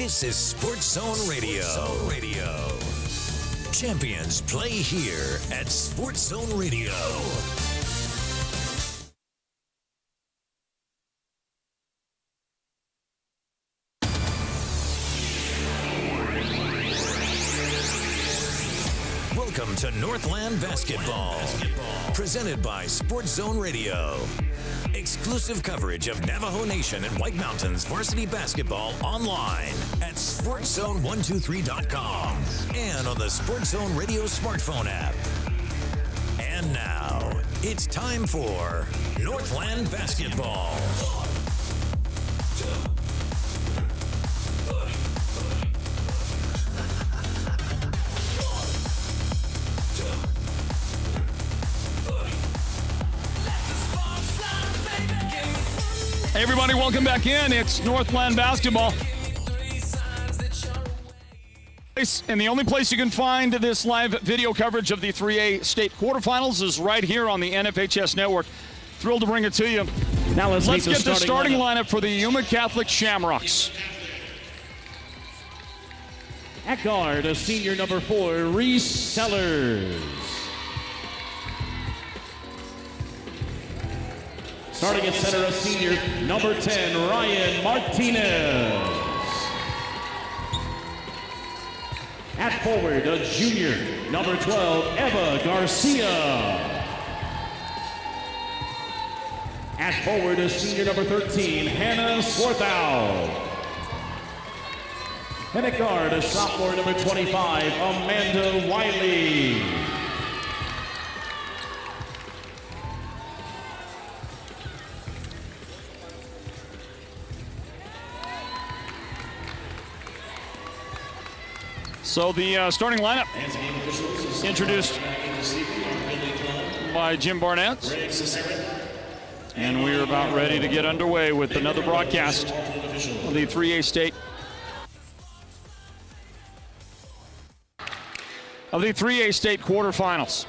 This is Sports Zone Radio. Champions play here at Sports Zone Radio. Welcome to Northland Basketball, presented by Sports Zone Radio. Exclusive coverage of Navajo Nation and White Mountains varsity basketball online at SportsZone123.com and on the Sports Zone Radio smartphone app. And now, it's time for Northland Basketball. Hey everybody, welcome back in. It's Northland Basketball. And the only place you can find this live video coverage of the 3A state quarterfinals is right here on the NFHS network. Thrilled to bring it to you. Now let's get the starting lineup for the Yuma Catholic Shamrocks. At guard, a senior number 4, Reese Sellers. Starting at center, a senior number 10, Ryan Martinez. At forward, a junior number 12, Eva Garcia. At forward, a senior number 13, Hannah Swarthow. And at guard, a sophomore number 25, Amanda Wiley. So the starting lineup introduced by Jim Barnett. And we're about ready to get underway with another broadcast of the 3A state. Of the 3A state quarterfinals.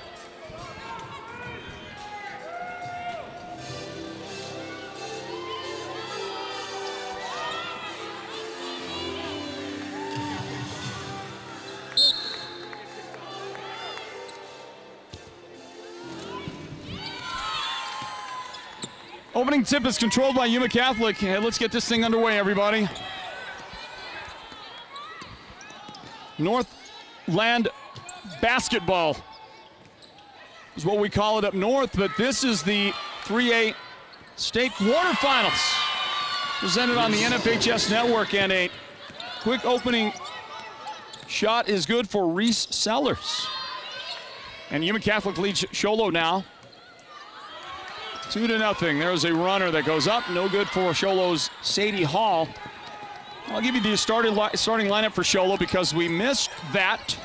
Opening tip is controlled by Yuma Catholic. Hey, let's get this thing underway, everybody. Northland Basketball is what we call it up north, but this is the 3A state quarterfinals presented on the NFHS network, and a quick opening shot is good for Reese Sellers. And Yuma Catholic leads Sholo now. 2-0. There's a runner that goes up. No good for Sholo's Sadie Hall. I'll give you the starting lineup for Sholo because we missed that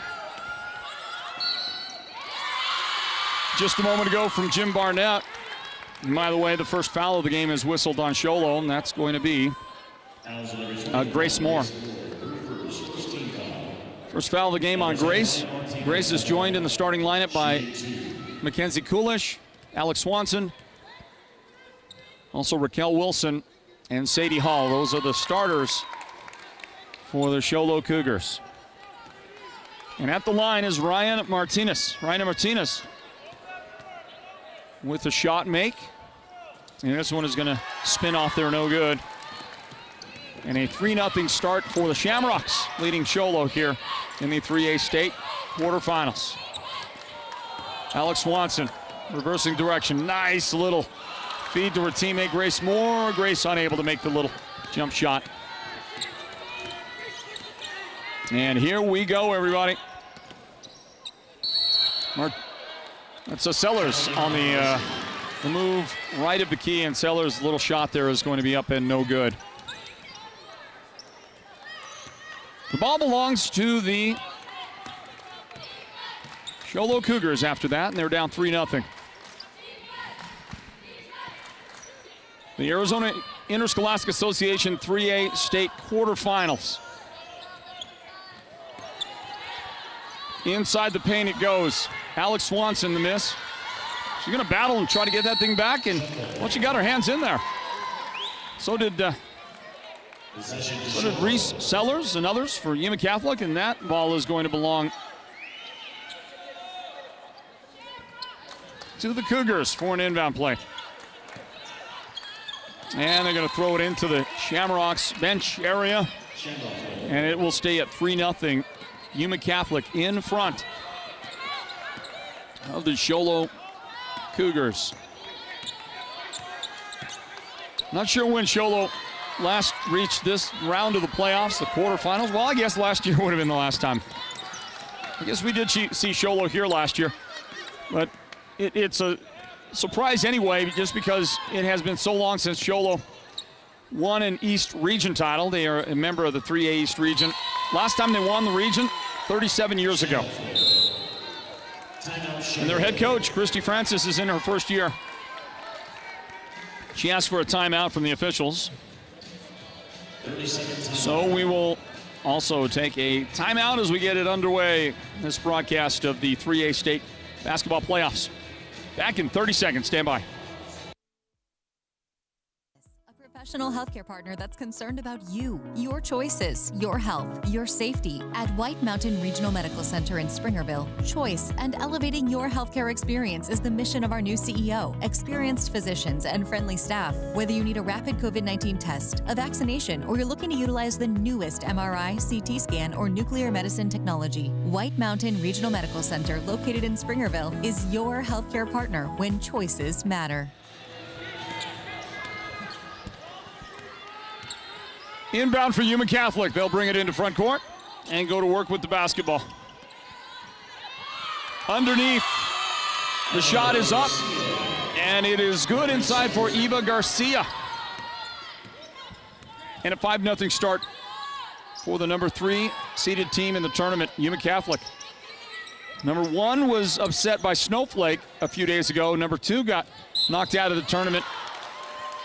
just a moment ago from Jim Barnett. And by the way, the first foul of the game is whistled on Sholo, and that's going to be Grace Moore. First foul of the game on Grace. Grace is joined in the starting lineup by Mackenzie Coolish, Alex Swanson, also Raquel Wilson and Sadie Hall. Those are the starters for the Sholo Cougars. And at the line is Ryan Martinez. Ryan Martinez with a shot make. And this one is going to spin off there, no good. And a 3-0 start for the Shamrocks, leading Sholo here in the 3A state quarterfinals. Alex Swanson reversing direction. Nice little feed to her teammate Grace Moore. Grace unable to make the little jump shot. And here we go, everybody. That's a Sellers on the move right of the key, and Sellers' little shot there is going to be up and no good. The ball belongs to the Sholo Cougars after that, and they're down 3-0. The Arizona Interscholastic Association 3A state quarterfinals. Inside the paint it goes. Alex Swanson, the miss. She's going to battle and try to get that thing back, and well, she got her hands in there. So did So did Reese Sellers and others for Yuma Catholic, and that ball is going to belong to the Cougars for an inbound play. And they're going to throw it into the Shamrocks bench area, and it will stay at 3-0. Yuma Catholic in front of the Sholo Cougars. Not sure when Sholo last reached this round of the playoffs, the quarterfinals. Well, I guess last year would have been the last time. I guess we did see Sholo here last year, but it's a surprise anyway, just because it has been so long since Sholo won an East Region title. They are a member of the 3A East Region. Last time they won the region, 37 years ago. And their head coach, Christy Francis, is in her first year. She asked for a timeout from the officials. So we will also take a timeout as we get it underway, this broadcast of the 3A state basketball playoffs. Back in 30 seconds. Stand by. A professional healthcare partner that's concerned about you, your choices, your health, your safety. At White Mountain Regional Medical Center in Springerville, choice and elevating your healthcare experience is the mission of our new CEO, experienced physicians, and friendly staff. Whether you need a rapid COVID-19 test, a vaccination, or you're looking to utilize the newest MRI, CT scan, or nuclear medicine technology, White Mountain Regional Medical Center, located in Springerville, is your healthcare partner when choices matter. Inbound for Yuma Catholic. They'll bring it into front court and go to work with the basketball. Underneath, the shot is up, and it is good inside for Eva Garcia. And a 5-0 start for the number 3 seeded team in the tournament, Yuma Catholic. Number 1 was upset by Snowflake a few days ago. Number 2 got knocked out of the tournament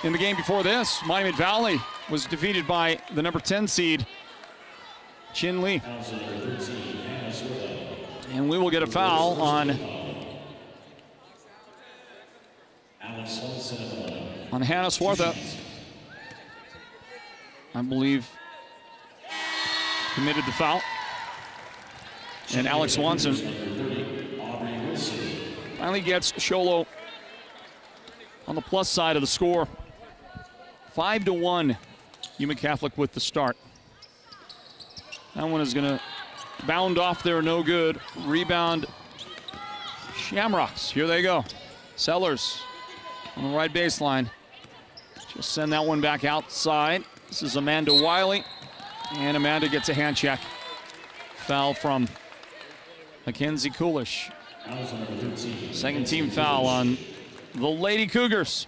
in the game before this. Monument Valley was defeated by the number 10 seed, Chin Lee. And we will get a foul on Hannah Swartha. I believe committed the foul. And Alex Swanson finally gets Sholo on the plus side of the score. 5-1. Yuma Catholic with the start. That one is going to bound off there, no good. Rebound, Shamrocks. Here they go. Sellers on the right baseline. Just send that one back outside. This is Amanda Wiley, and Amanda gets a hand check. Foul from Mackenzie Coolish. Second team foul on the Lady Cougars.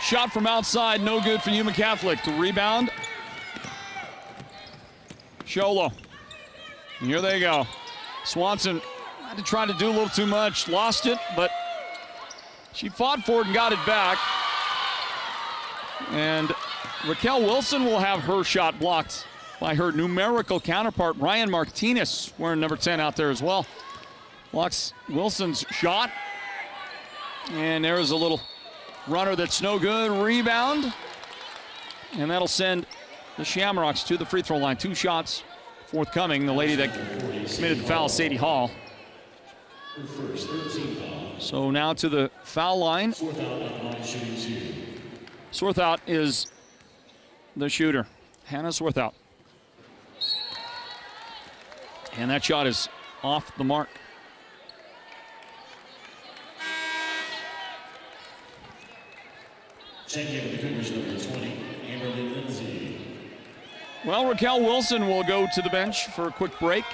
Shot from outside, no good for Yuma Catholic. The rebound, Sholo. And here they go. Swanson had to try to do a little too much, lost it, but she fought for it and got it back. And Raquel Wilson will have her shot blocked by her numerical counterpart, Ryan Martinez, wearing number 10 out there as well. Blocks Wilson's shot. And there's a little runner that's no good. Rebound. And that'll send the Shamrocks to the free throw line. 2 shots forthcoming. The lady that committed the foul, Sadie Hall. So now to the foul line. Swarthout is the shooter. Hannah Swarthout. And that shot is off the mark. Checking in with the Cougars, number 20, Amberly Lindsay. Well, Raquel Wilson will go to the bench for a quick break.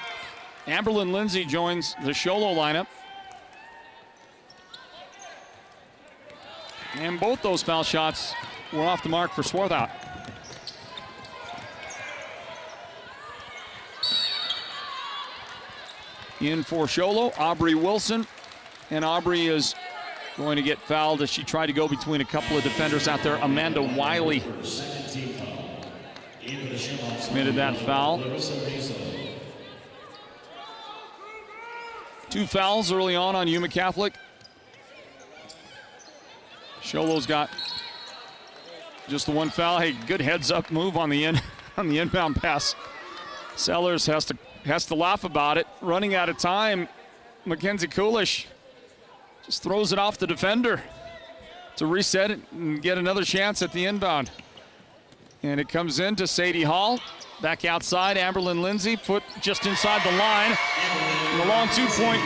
Amberlyn Lindsay joins the Sholo lineup. And both those foul shots were off the mark for Swarthout. In for Sholo, Aubrey Wilson. And Aubrey is going to get fouled as she tried to go between a couple of defenders out there. Amanda Wiley committed that foul. 2 fouls early on Yuma Catholic. Sholo's got just the 1 foul. Hey, good heads-up move on the inbound pass. Sellers has to laugh about it. Running out of time, Mackenzie Coolish just throws it off the defender to reset it and get another chance at the inbound. And it comes in to Sadie Hall. Back outside, Amberlyn Lindsay, foot just inside the line. And the long 2-point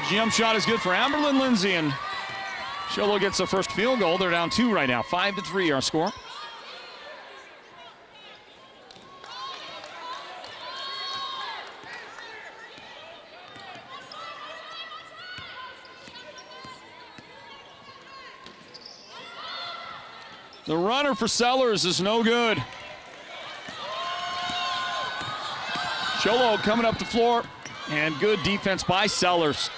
jump shot is good for Amberlyn Lindsay, and Sholo gets the first field goal. They're down 2 right now, 5-3 our score. The runner for Sellers is no good. Sholo coming up the floor, and good defense by Sellers.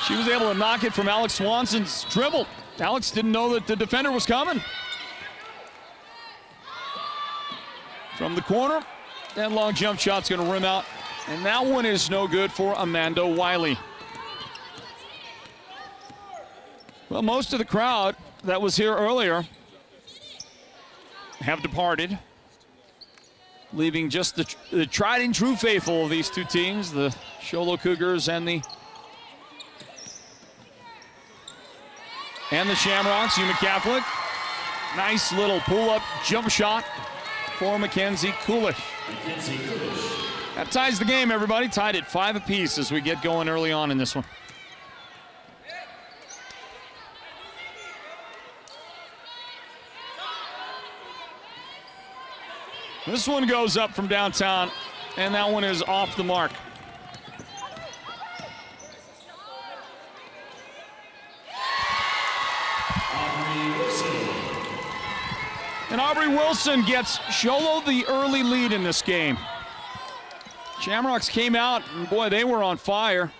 She was able to knock it from Alex Swanson's dribble. Alex didn't know that the defender was coming. From the corner, that long jump shot's gonna rim out, and that one is no good for Amanda Wiley. Well, most of the crowd that was here earlier have departed, leaving just the tried and true faithful of these two teams, the Sholo Cougars and the Shamrocks. Yuma Catholic. Nice little pull-up jump shot for Mackenzie Coolish. That ties the game, everybody. Tied at 5 apiece as we get going early on in this one. This one goes up from downtown, and that one is off the mark. And Aubrey Wilson gets Sholo the early lead in this game. Shamrocks came out, and boy, they were on fire.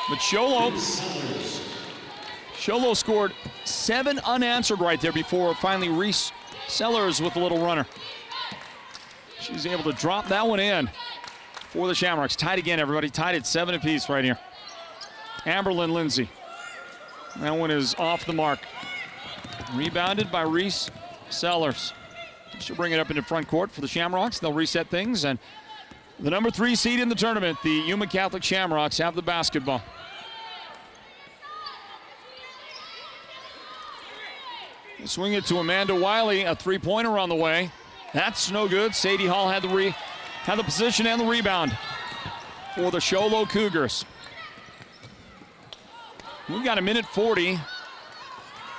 But Sholo scored 7 unanswered right there before finally Reese Sellers with a little runner. She's able to drop that one in for the Shamrocks. Tied again, everybody. Tied at 7 apiece right here. Amberlyn Lindsay. That one is off the mark. Rebounded by Reese Sellers. She'll bring it up into front court for the Shamrocks. They'll reset things, and the number 3 seed in the tournament, the Yuma Catholic Shamrocks, have the basketball. Swing it to Amanda Wiley, a 3-pointer on the way. That's no good. Sadie Hall had the position and the rebound for the Sholo Cougars. We've got 1:40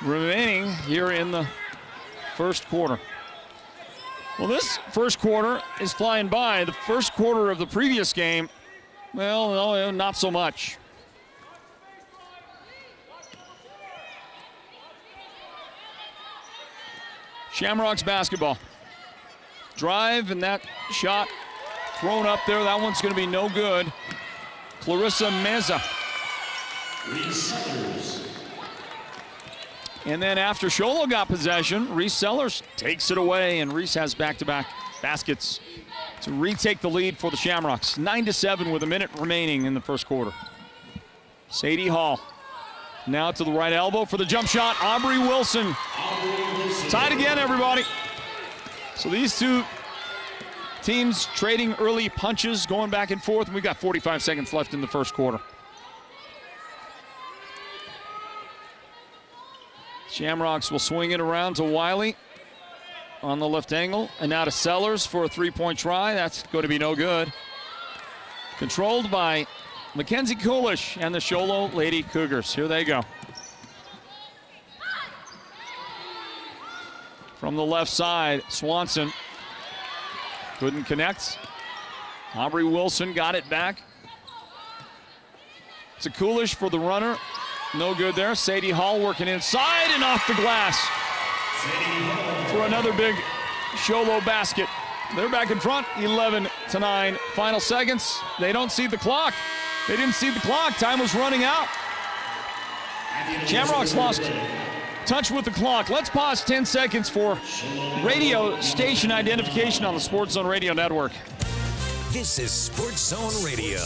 remaining here in the first quarter. Well, this first quarter is flying by. The first quarter of the previous game, well, no, not so much. Shamrocks basketball. Drive, and that shot thrown up there. That one's going to be no good. Clarissa Meza. And then after Sholo got possession, Reese Sellers takes it away, and Reese has back-to-back baskets to retake the lead for the Shamrocks. 9-7 with 1 minute remaining in the first quarter. Sadie Hall. Now to the right elbow for the jump shot. Aubrey Wilson. Tied again, everybody. So these two teams trading early punches, going back and forth, and we've got 45 seconds left in the first quarter. Shamrocks will swing it around to Wiley on the left angle, and now to Sellers for a 3-point try. That's going to be no good. Controlled by Mackenzie Coolish and the Sholo Lady Cougars. Here they go. From the left side, Swanson couldn't connect. Aubrey Wilson got it back. To Coolish for the runner. No good there. Sadie Hall working inside and off the glass for another big Sholo basket. They're back in front, 11-9. Final seconds. They don't see the clock. They didn't see the clock. Time was running out. Shamrocks lost touch with the clock. Let's pause 10 seconds for radio station identification on the Sports Zone Radio Network. This is Sports Zone Radio.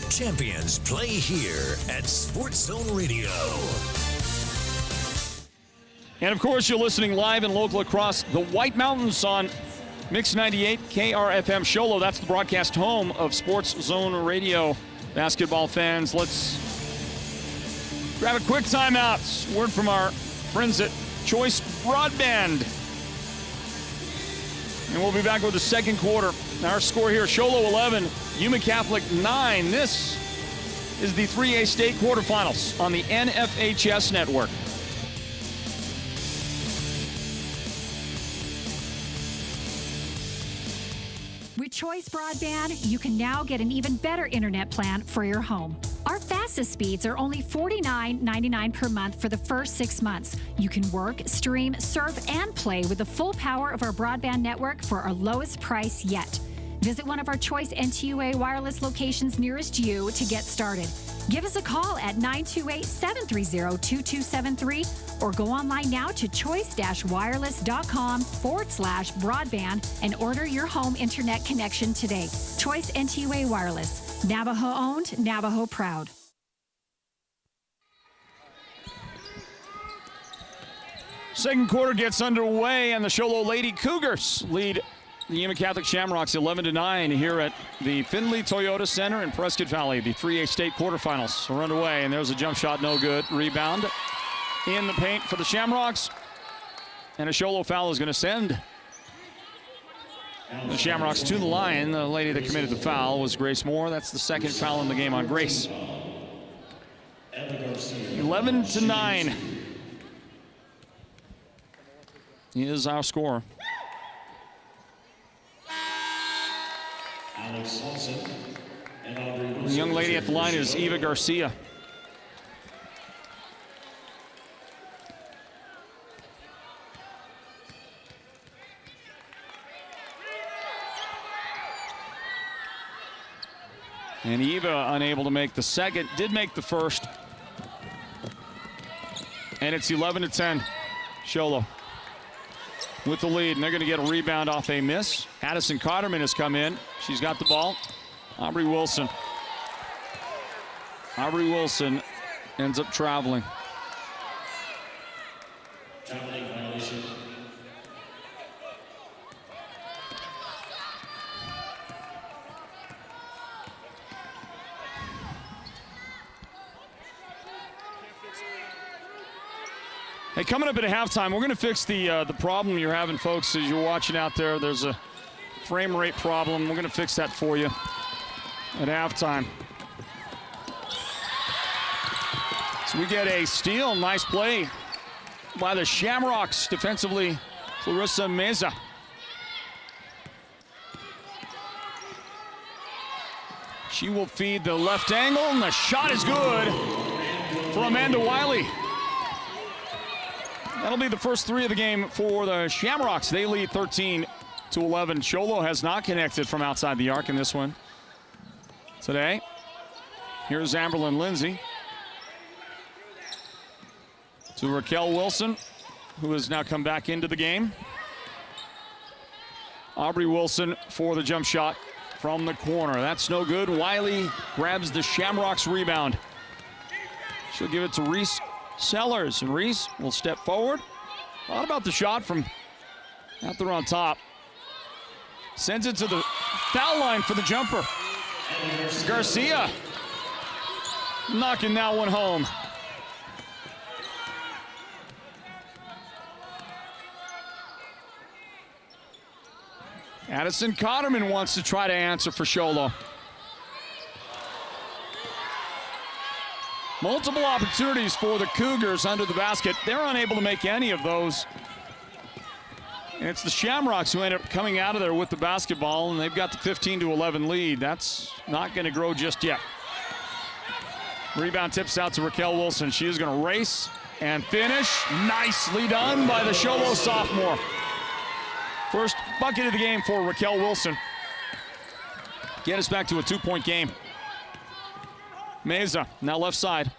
Champions play here at Sports Zone Radio. And of course, you're listening live and local across the White Mountains on Mix 98 KRFM Sholo. That's the broadcast home of Sports Zone Radio. Basketball fans, let's grab a quick timeout. Word from our friends at Choice Broadband. And we'll be back with the second quarter. Our score here, Sholo 11, Yuma Catholic 9. This is the 3A state quarterfinals on the NFHS network. With Choice Broadband, you can now get an even better internet plan for your home. Our fastest speeds are only $49.99 per month for the first 6 months. You can work, stream, surf, and play with the full power of our broadband network for our lowest price yet. Visit one of our Choice NTUA wireless locations nearest you to get started. Give us a call at 928-730-2273 or go online now to choice-wireless.com/broadband and order your home internet connection today. Choice NTUA Wireless. Navajo owned, Navajo proud. Second quarter gets underway, and the Sholo Lady Cougars lead the Yuma Catholic Shamrocks 11-9 here at the Findlay Toyota Center in Prescott Valley. The 3A state quarterfinals are underway, and there's a jump shot, no good. Rebound in the paint for the Shamrocks, and a Sholo foul is going to send the Shamrocks to the line. The lady that committed the foul was Grace Moore. That's the second foul in the game on Grace. 11-9 is our score. The young lady at the line is Eva Garcia. And Eva unable to make the second, did make the first. And it's 11-10, Sholo with the lead, and they're going to get a rebound off a miss. Addison Cotterman has come in. She's got the ball. Aubrey Wilson. Aubrey Wilson ends up traveling. Traveling violation. Hey, coming up at halftime, we're going to fix the problem you're having, folks, as you're watching out there. There's a frame rate problem. We're going to fix that for you at halftime. So we get a steal. Nice play by the Shamrocks defensively. Clarissa Meza. She will feed the left angle, and the shot is good for Amanda Wiley. That'll be the first three of the game for the Shamrocks. They lead 13-11. Sholo has not connected from outside the arc in this one today. Here's Amberlyn Lindsay to Raquel Wilson, who has now come back into the game. Aubrey Wilson for the jump shot from the corner. That's no good. Wiley grabs the Shamrocks rebound. She'll give it to Reese Sellers, and Reese will step forward. Thought about the shot from out there on top. Sends it to the foul line for the jumper. Garcia knocking that one home. Addison Cotterman wants to try to answer for Sholo. Multiple opportunities for the Cougars under the basket. They're unable to make any of those. And it's the Shamrocks who end up coming out of there with the basketball, and they've got the 15-11 lead. That's not going to grow just yet. Rebound tips out to Raquel Wilson. She is going to race and finish. Nicely done by the Sholo sophomore. First bucket of the game for Raquel Wilson. Get us back to a 2-point game. Meza, now left side.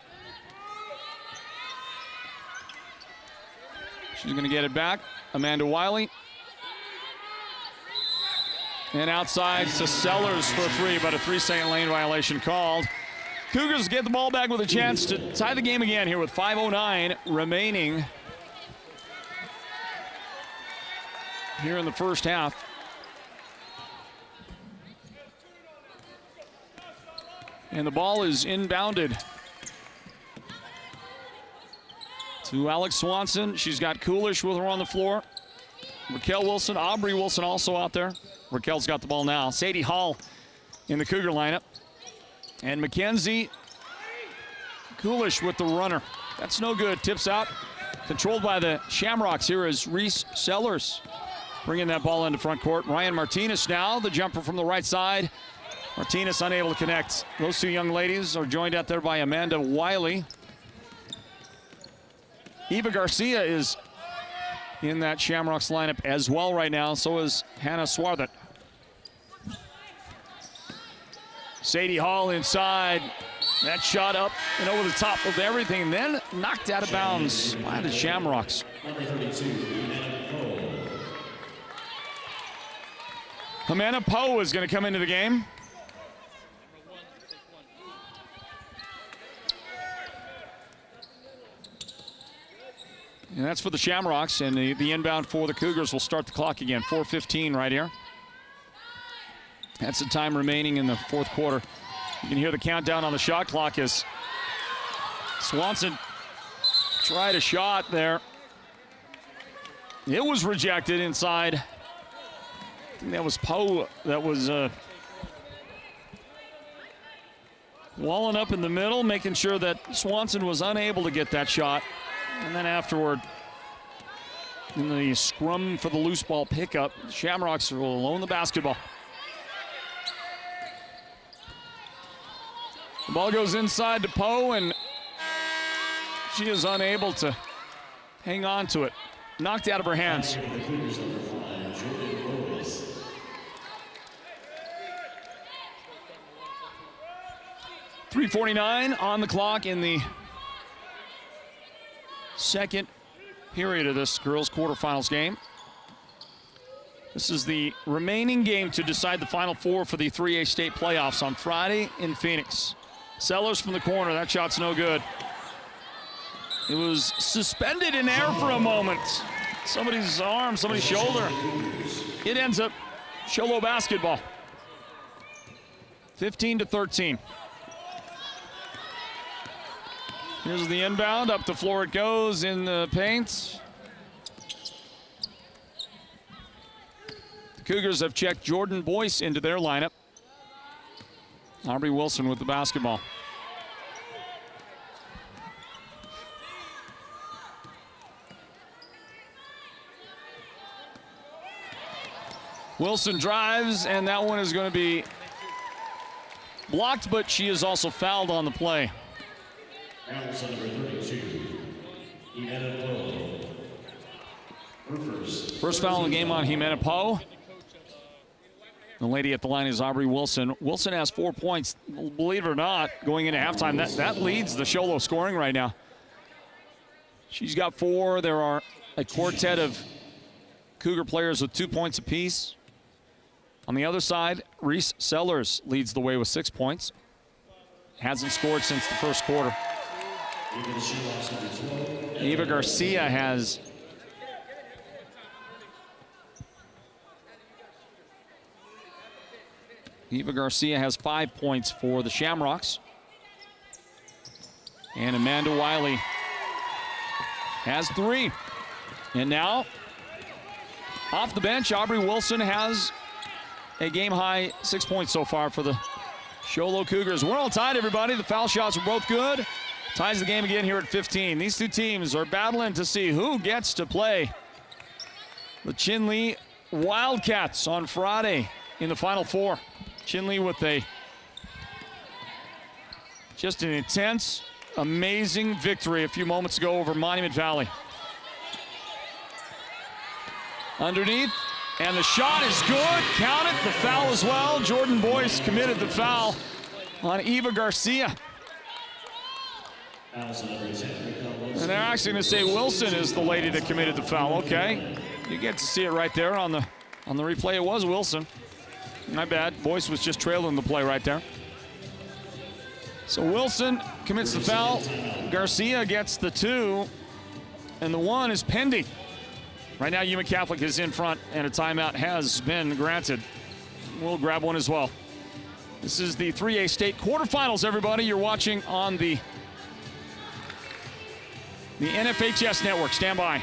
She's going to get it back. Amanda Wiley. And outside to Sellers for a three, but a 3-second lane violation called. Cougars get the ball back with a chance to tie the game again here with 5:09 remaining here in the first half. And the ball is inbounded to Alex Swanson. She's got Coolish with her on the floor. Raquel Wilson, Aubrey Wilson also out there. Raquel's got the ball now. Sadie Hall in the Cougar lineup. And Mackenzie Coolish with the runner. That's no good. Tips out. Controlled by the Shamrocks. Here is Reese Sellers bringing that ball into front court. Ryan Martinez now, the jumper from the right side. Martinez unable to connect. Those two young ladies are joined out there by Amanda Wiley. Eva Garcia is in that Shamrocks lineup as well right now. So is Hannah Swarthet. Sadie Hall inside. That shot up and over the top of everything, then knocked out of bounds by the Shamrocks. Jimena Poe is going to come into the game. And that's for the Shamrocks, and the inbound for the Cougars will start the clock again. 4:15 right here. That's the time remaining in the fourth quarter. You can hear the countdown on the shot clock as Swanson tried a shot there. It was rejected inside. I think that was Poe that was walling up in the middle, making sure that Swanson was unable to get that shot. And then afterward, in the scrum for the loose ball pickup, Shamrocks will own the basketball. The ball goes inside to Poe, and she is unable to hang on to it. Knocked out of her hands. 3:49 on the clock in the second period of this girls' quarterfinals game. This is the remaining game to decide the Final Four for the 3A state playoffs on Friday in Phoenix. Sellers from the corner, that shot's no good. It was suspended in air for a moment. Somebody's arm, somebody's shoulder. It ends up Sholo basketball. 15-13. Here's the inbound, up the floor it goes in the paint. The Cougars have checked Jordan Boyce into their lineup. Aubrey Wilson with the basketball. Wilson drives, and that one is going to be blocked, but she is also fouled on the play. First foul in the game on Jimena Poe. The lady at the line is Aubrey Wilson. Wilson has 4 points, believe it or not, going into halftime. That leads the Sholo scoring right now. She's got 4. There are a quartet of Cougar players with 2 points apiece. On the other side, Reese Sellers leads the way with 6 points. Hasn't scored since the first quarter. Eva Garcia has Eva Garcia has 5 points for the Shamrocks. And Amanda Wiley has 3. And now, off the bench, Aubrey Wilson has a game-high 6 points so far for the Sholo Cougars. We're all tied, everybody. The foul shots are both good. Ties the game again here at 15. These two teams are battling to see who gets to play the Chinle Wildcats on Friday in the Final Four. Chinle with just an intense, amazing victory a few moments ago over Monument Valley. Underneath, and the shot is good. Count it, the foul as well. Jordan Boyce committed the foul on Eva Garcia. And they're actually going to say Wilson is the lady that committed the foul. Okay, you get to see it right there on the replay. It was Wilson. My bad. Boyce was just trailing the play right there. So Wilson commits the foul. Garcia gets the 2, and the 1 is pending. Right now, Yuma Catholic is in front, and a timeout has been granted. We'll grab one as well. This is the 3A state quarterfinals, everybody. You're watching on the NFHS network. Stand by.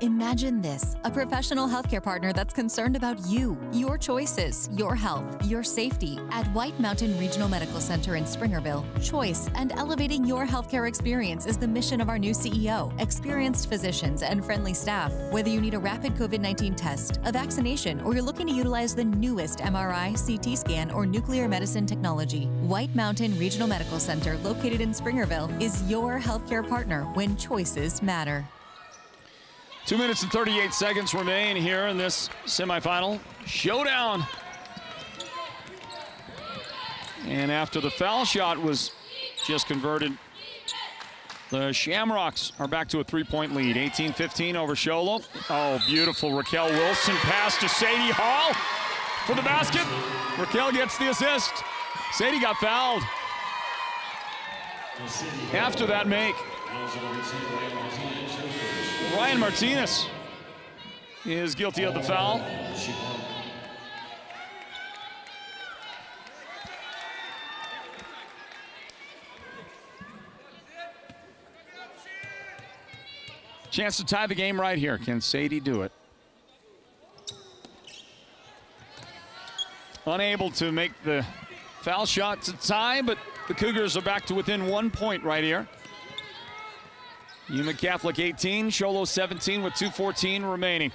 Imagine this, a professional healthcare partner that's concerned about you, your choices, your health, your safety. At White Mountain Regional Medical Center in Springerville, choice and elevating your healthcare experience is the mission of our new CEO, experienced physicians, and friendly staff. Whether you need a rapid COVID-19 test, a vaccination, or you're looking to utilize the newest MRI, CT scan, or nuclear medicine technology, White Mountain Regional Medical Center, located in Springerville, is your healthcare partner when choices matter. 2 minutes and 38 seconds remain here in this semifinal showdown. And after the foul shot was just converted, the Shamrocks are back to a 3-point lead. 18-15 over Sholo. Oh, beautiful Raquel Wilson pass to Sadie Hall for the basket. Raquel gets the assist. Sadie got fouled. After that make, Ryan Martinez is guilty of the foul. Chance to tie the game right here. Can Sadie do it? Unable to make the foul shot to tie, but the Cougars are back to within 1 point right here. Yuma Catholic 18, Sholo 17 with 2:14 remaining.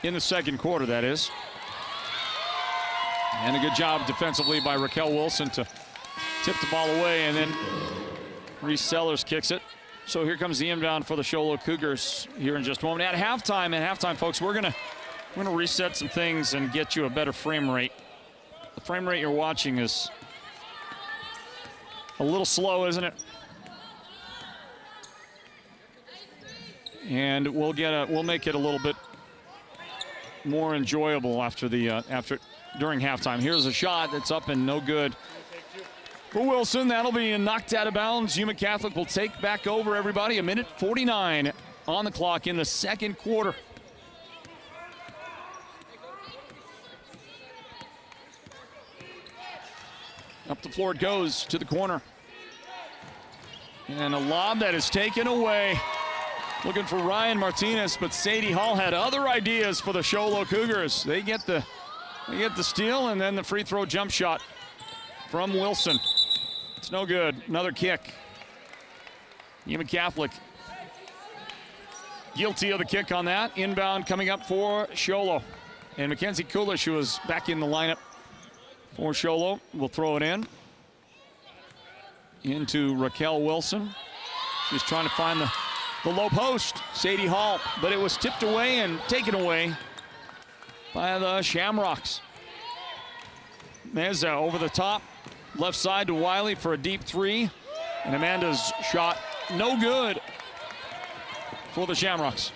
In the second quarter, that is. And a good job defensively by Raquel Wilson to tip the ball away, and then Reese Sellers kicks it. So here comes the inbound for the Sholo Cougars here in just a moment. At halftime, folks, we're gonna reset some things and get you a better frame rate. The frame rate you're watching is a little slow, isn't it? And we'll make it a little bit more enjoyable during halftime. Here's a shot that's up and no good for Wilson. That'll be knocked out of bounds. Yuma Catholic will take back over, everybody. 1:49 on the clock in the second quarter. Up the floor it goes to the corner. And a lob that is taken away. Looking for Ryan Martinez, but Sadie Hall had other ideas for the Sholo Cougars. They get the steal, and then the free throw jump shot from Wilson. It's no good. Another kick. Yuma Catholic guilty of the kick on that. Inbound coming up for Sholo. And Mackenzie Kulish, who was back in the lineup for Sholo, will throw it in. Into Raquel Wilson. She's trying to find the low post, Sadie Hall, but it was tipped away and taken away by the Shamrocks. Meza over the top, left side to Wiley for a deep 3, and Amanda's shot no good for the Shamrocks.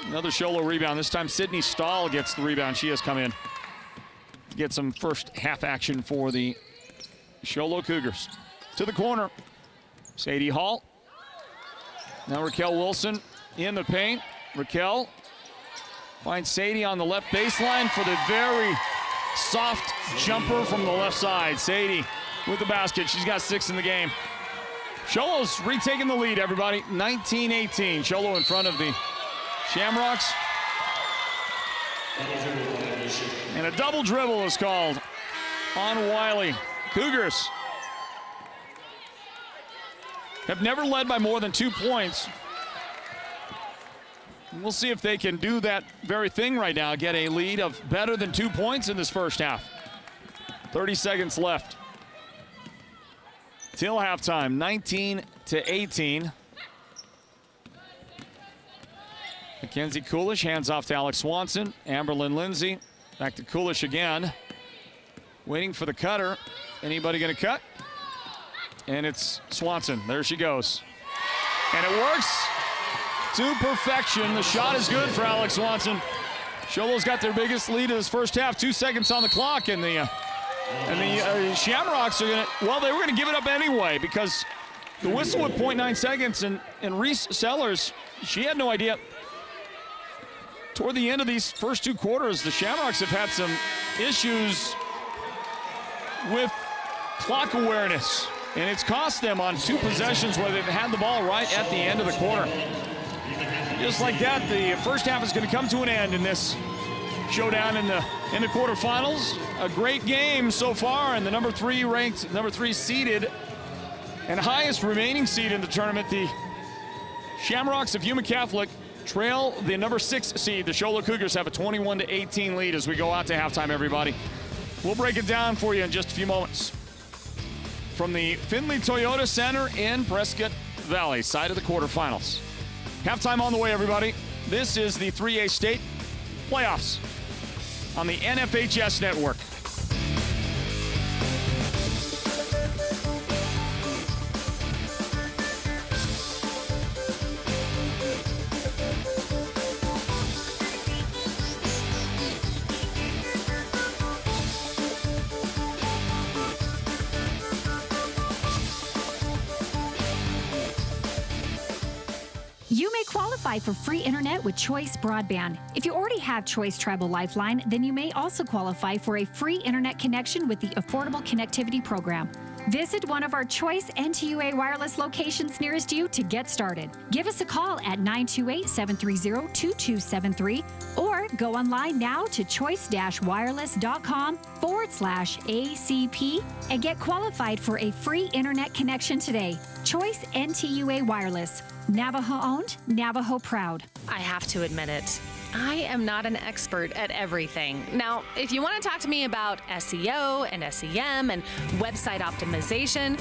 Another Sholo rebound. This time Sydney Stahl gets the rebound. She has come in to get some first half action for the Sholo Cougars. To the corner, Sadie Hall. Now Raquel Wilson in the paint. Raquel finds Sadie on the left baseline for the very soft jumper from the left side. Sadie with the basket. She's got 6 in the game. Sholo's retaking the lead, everybody. 19-18. Sholo in front of the Shamrocks. And a double dribble is called on Wiley. Cougars have never led by more than 2 points. We'll see if they can do that very thing right now, get a lead of better than 2 points in this first half. 30 seconds left till halftime, 19-18. Mackenzie Kulish hands off to Alex Swanson. Amberlyn Lindsay back to Kulish again. Waiting for the cutter. Anybody going to cut? And it's Swanson. There she goes. And it works to perfection. The shot is good for Alex Swanson. Sholo's got their biggest lead of this first half. 2 seconds on the clock, and the Shamrocks are going to, well, they were going to give it up anyway because the whistle with 0.9 seconds, and Reese Sellers, she had no idea. Toward the end of these first 2 quarters, the Shamrocks have had some issues with clock awareness, and it's cost them on 2 possessions where they've had the ball right at the end of the quarter. Just like that, the first half is going to come to an end in this showdown in the quarterfinals. A great game so far, and the number 3 ranked, number 3 seeded, and highest remaining seed in the tournament, the Shamrocks of Yuma Catholic, trail the number 6 seed. The Shola Cougars have a 21-18 lead as we go out to halftime, everybody. We'll break it down for you in just a few moments. From the Findlay Toyota Center in Prescott Valley, side of the quarterfinals. Halftime on the way, everybody. This is the 3A state playoffs on the NFHS network. You may qualify for free internet with Choice Broadband. If you already have Choice Tribal Lifeline, then you may also qualify for a free internet connection with the Affordable Connectivity Program. Visit one of our Choice NTUA wireless locations nearest you to get started. Give us a call at 928-730-2273 or go online now to choice-wireless.com/ACP and get qualified for a free internet connection today. Choice NTUA Wireless. Navajo owned, Navajo proud. I have to admit it. I am not an expert at everything. Now, if you want to talk to me about SEO and SEM and website optimization,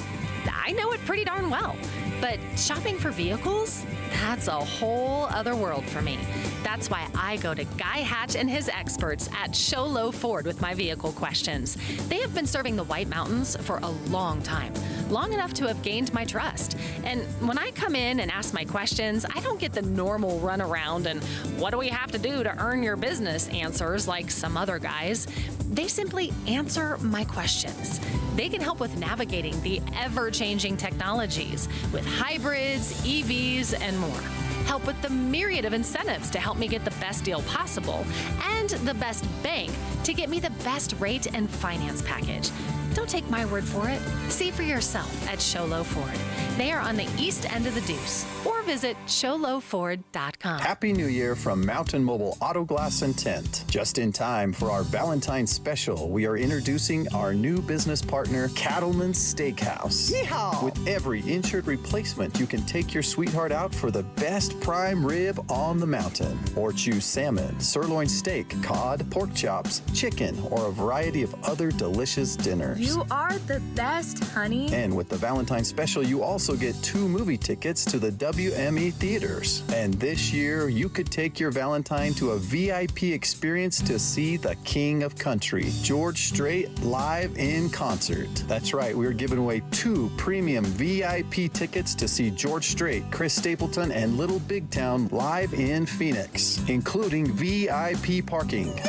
I know it pretty darn well. But shopping for vehicles? That's a whole other world for me. That's why I go to Guy Hatch and his experts at Sholo Ford with my vehicle questions. They have been serving the White Mountains for a long time, long enough to have gained my trust. And when I come in and ask my questions, I don't get the normal runaround and what do we have to do to earn your business answers like some other guys. They simply answer my questions. They can help with navigating the ever-changing technologies with hybrids, EVs, and more. Help with the myriad of incentives to help me get the best deal possible and the best bank to get me the best rate and finance package. Don't take my word for it. See for yourself at Sholo Ford. They are on the east end of the Deuce, or visit sholoford.com. Happy New Year from Mountain Mobile Auto Glass and Tint. Just in time for our Valentine's special, we are introducing our new business partner, Cattleman's Steakhouse. Yeehaw! With every insured replacement, you can take your sweetheart out for the best prime rib on the mountain. Or choose salmon, sirloin steak, cod, pork chops, chicken, or a variety of other delicious dinners. You are the best, honey. And with the Valentine's special, you also get 2 movie tickets to the WME theaters. And this year, you could take your Valentine to a VIP experience to see the King of Country, George Strait, live in concert. That's right, we're giving away 2 premium VIP tickets to see George Strait, Chris Stapleton, and Little Big Town live in Phoenix, including VIP parking. Yes!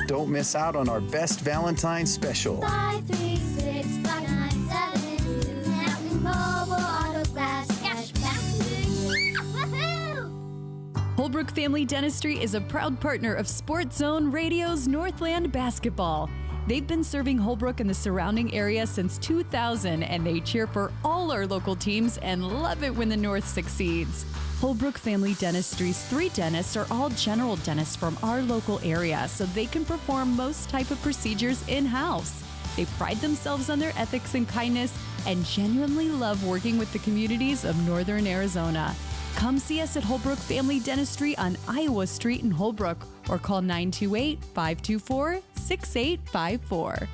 Don't miss out on our best Valentine's special. 536-5972. Mountain Mobile Auto Glass Cashback. Woohoo! Holbrook Family Dentistry is a proud partner of Sports Zone Radio's Northland Basketball. They've been serving Holbrook and the surrounding area since 2000, and they cheer for all our local teams and love it when the North succeeds. Holbrook Family Dentistry's 3 dentists are all general dentists from our local area, so they can perform most type of procedures in-house. They pride themselves on their ethics and kindness and genuinely love working with the communities of Northern Arizona. Come see us at Holbrook Family Dentistry on Iowa Street in Holbrook or call 928-524-6854.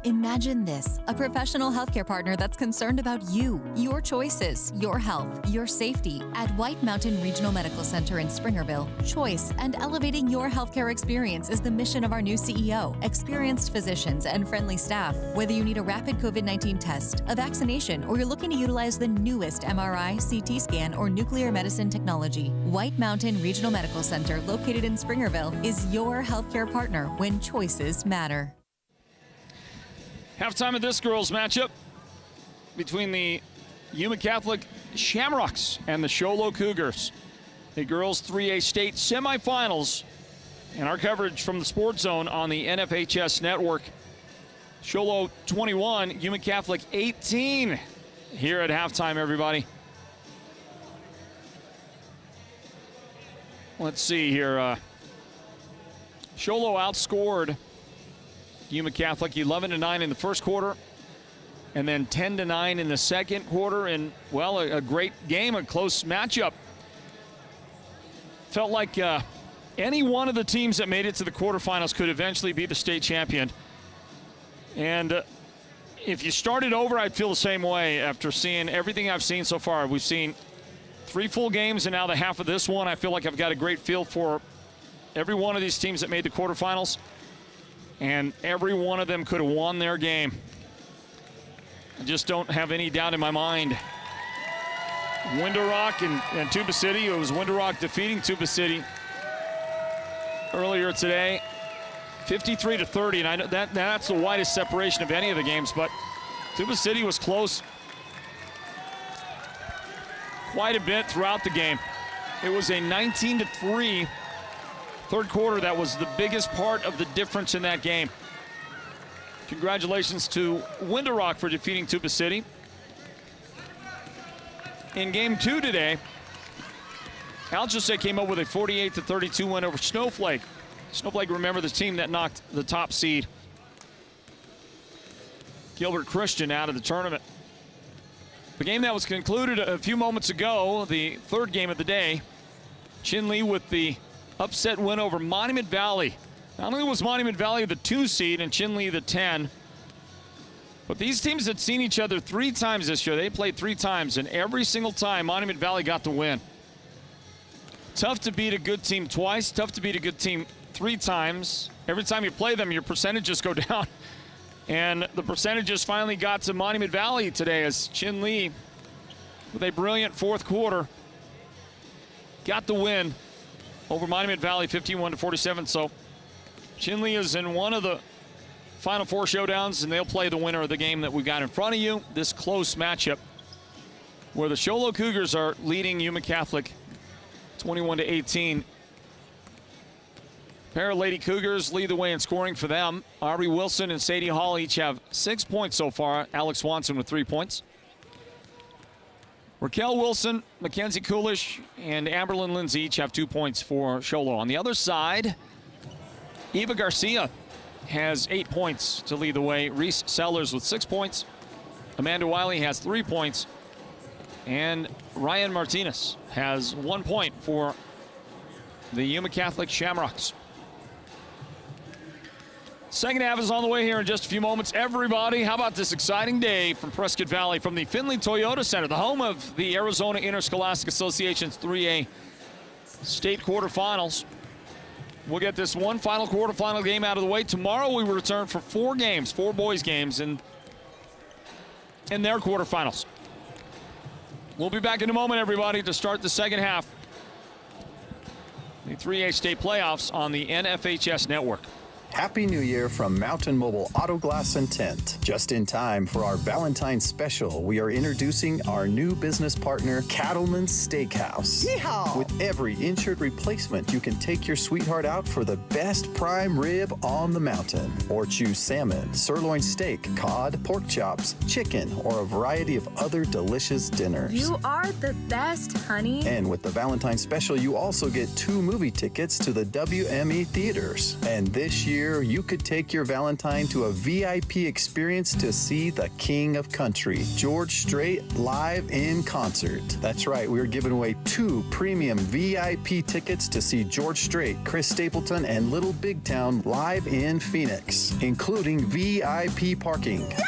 Imagine this, a professional healthcare partner that's concerned about you, your choices, your health, your safety. At White Mountain Regional Medical Center in Springerville, choice and elevating your healthcare experience is the mission of our new CEO. Experienced physicians and friendly staff. Whether you need a rapid COVID-19 test, a vaccination, or you're looking to utilize the newest MRI, CT scan, or nuclear medicine technology, White Mountain Regional Medical Center, located in Springerville, is your healthcare partner when choices matter. Halftime of this girls' matchup between the Yuma Catholic Shamrocks and the Sholo Cougars. The girls' 3A state semifinals, and our coverage from the Sports Zone on the NFHS network. Sholo 21, Yuma Catholic 18 here at halftime, everybody. Let's see here. Sholo outscored Yuma Catholic 11-9 in the first quarter, and then 10-9 in the second quarter. And, well, a great game, a close matchup. Felt like any one of the teams that made it to the quarterfinals could eventually be the state champion. And if you started over, I'd feel the same way after seeing everything I've seen so far. We've seen 3 full games and now the half of this one. I feel like I've got a great feel for every one of these teams that made the quarterfinals. And every one of them could have won their game. I just don't have any doubt in my mind. Window Rock and Tuba City. It was Window Rock defeating Tuba City earlier today, 53-30. And I know that's the widest separation of any of the games, but Tuba City was close quite a bit throughout the game. It was a 19-3 third quarter that was the biggest part of the difference in that game. Congratulations to Window Rock for defeating Tuba City. In game 2 today, Algece came up with a 48-32 win over Snowflake. Snowflake, remember, the team that knocked the top seed, Gilbert Christian, out of the tournament. The game that was concluded a few moments ago, the third game of the day, Chinle with the upset win over Monument Valley. Not only was Monument Valley the 2 seed and Chinle the 10, but these teams had seen each other 3 times this year. They played 3 times, and every single time Monument Valley got the win. Tough to beat a good team twice, tough to beat a good team 3 times. Every time you play them, your percentages go down. And the percentages finally got to Monument Valley today as Chinle, with a brilliant fourth quarter, got the win over Monument Valley 51-47. So Chinle is in one of the Final 4 showdowns, and they'll play the winner of the game that we got in front of you. This close matchup where the Sholo Cougars are leading Yuma Catholic 21-18. Pair of Lady Cougars lead the way in scoring for them. Aubrey Wilson and Sadie Hall each have 6 points so far. Alex Swanson with 3 points. Raquel Wilson, Mackenzie Coolish, and Amberlyn Lindsay each have 2 points for Sholo. On the other side, Eva Garcia has 8 points to lead the way. Reese Sellers with 6 points. Amanda Wiley has 3 points. And Ryan Martinez has 1 point for the Yuma Catholic Shamrocks. Second half is on the way here in just a few moments. Everybody, how about this exciting day from Prescott Valley, from the Findlay Toyota Center, the home of the Arizona Interscholastic Association's 3A state quarterfinals. We'll get this one final quarterfinal game out of the way. Tomorrow we will return for 4 games, 4 boys games in their quarterfinals. We'll be back in a moment, everybody, to start the second half. The 3A state playoffs on the NFHS network. Happy New Year from Mountain Mobile Auto Glass and Tint. Just in time for our Valentine's special, we are introducing our new business partner, Cattleman's Steakhouse. Yeehaw! With every insured replacement, you can take your sweetheart out for the best prime rib on the mountain. Or choose salmon, sirloin steak, cod, pork chops, chicken, or a variety of other delicious dinners. You are the best, honey. And with the Valentine's special, you also get 2 movie tickets to the WME theaters. And this year, year, you could take your Valentine to a VIP experience to see the King of Country, George Strait, live in concert. That's right, we're giving away 2 premium VIP tickets to see George Strait, Chris Stapleton, and Little Big Town live in Phoenix, including VIP parking. Yes!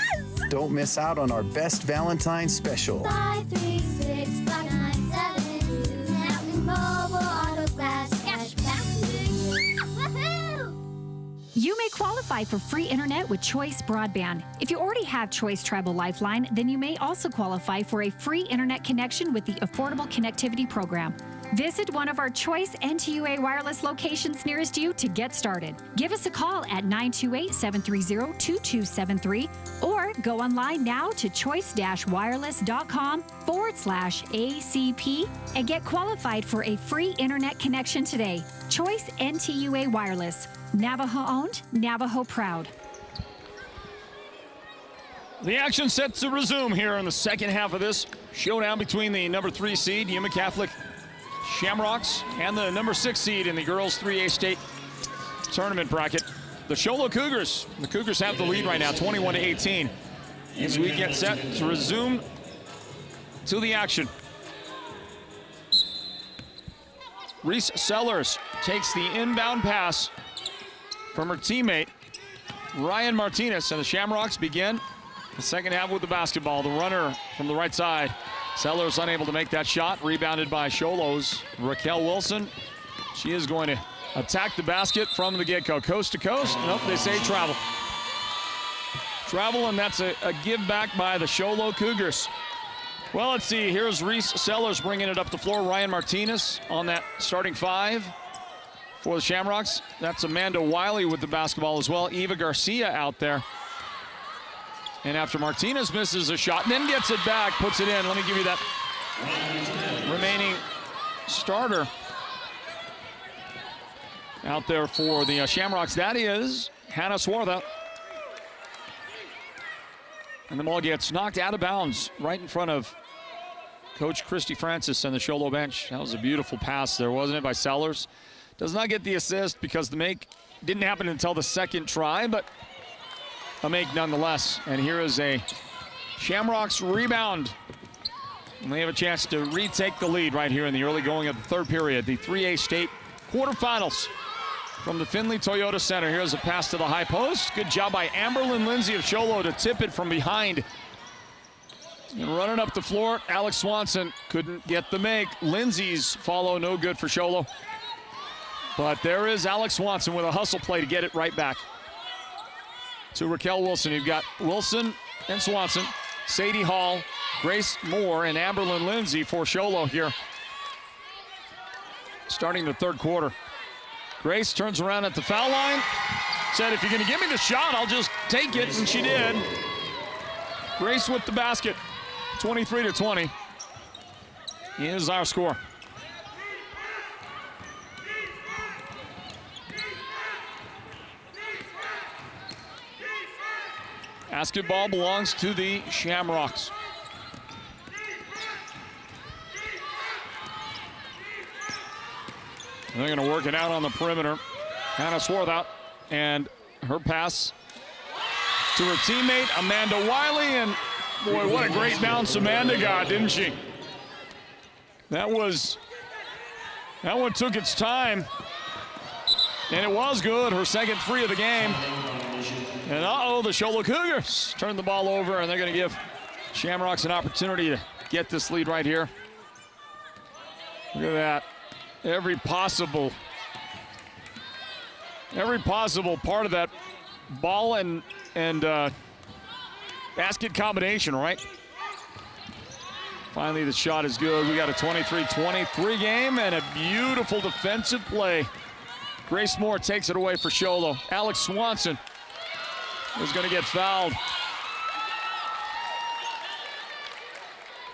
Don't miss out on our best Valentine special. 536-597 Mountain Mobile Auto Glass Cashback. Woohoo! You may qualify for free internet with Choice Broadband. If you already have Choice Tribal Lifeline, then you may also qualify for a free internet connection with the Affordable Connectivity Program. Visit one of our Choice NTUA wireless locations nearest you to get started. Give us a call at 928-730-2273 or go online now to choice-wireless.com/ACP and get qualified for a free internet connection today. Choice NTUA Wireless. Navajo owned, Navajo proud. The action set to resume here in the second half of this showdown between the number 3 seed, Yuma Catholic Shamrocks, and the number 6 seed in the girls 3A state tournament bracket, the Sholo Cougars. The Cougars have the lead right now, 21-18, as we get set to resume to the action. Reese Sellers takes the inbound pass from her teammate, Ryan Martinez, and the Shamrocks begin the second half with the basketball. The runner from the right side. Sellers unable to make that shot, rebounded by Sholo's Raquel Wilson. She is going to attack the basket from the get-go. Coast to coast, nope, they say travel. Travel, and that's a give back by the Sholo Cougars. Well, let's see, here's Reese Sellers bringing it up the floor. Ryan Martinez on that starting 5 for the Shamrocks. That's Amanda Wiley with the basketball as well. Eva Garcia out there. And after Martinez misses a shot and then gets it back, puts it in. Let me give you that remaining starter out there for the Shamrocks. That is Hannah Swartha. And the ball gets knocked out of bounds right in front of Coach Christy Francis and the Sholo bench. That was a beautiful pass there, wasn't it, by Sellers? Does not get the assist because the make didn't happen until the second try, but a make nonetheless. And here is a Shamrocks rebound. And they have a chance to retake the lead right here in the early going of the third period. The 3A state quarterfinals from the Findlay Toyota Center. Here's a pass to the high post. Good job by Amberlyn Lindsay of Sholo to tip it from behind. And running up the floor, Alex Swanson couldn't get the make. Lindsay's follow no good for Sholo. But there is Alex Swanson with a hustle play to get it right back to Raquel Wilson. You've got Wilson and Swanson, Sadie Hall, Grace Moore, and Amberlyn Lindsay for Sholo here, starting the third quarter. Grace turns around at the foul line, said, if you're going to give me the shot, I'll just take it, and she did. Grace with the basket, 23-20 is our score. Basketball belongs to the Shamrocks. They're going to work it out on the perimeter. Hannah Swarthout, and her pass to her teammate, Amanda Wiley, and boy, what a great bounce Amanda got, didn't she? That one took its time, and it was good, her second free of the game. And the Sholo Cougars turn the ball over, and they're going to give Shamrocks an opportunity to get this lead right here. Look at that. Every possible part of that ball and basket combination, right? Finally, the shot is good. We got a 23-23 game and a beautiful defensive play. Grace Moore takes it away for Sholo. Alex Swanson is going to get fouled.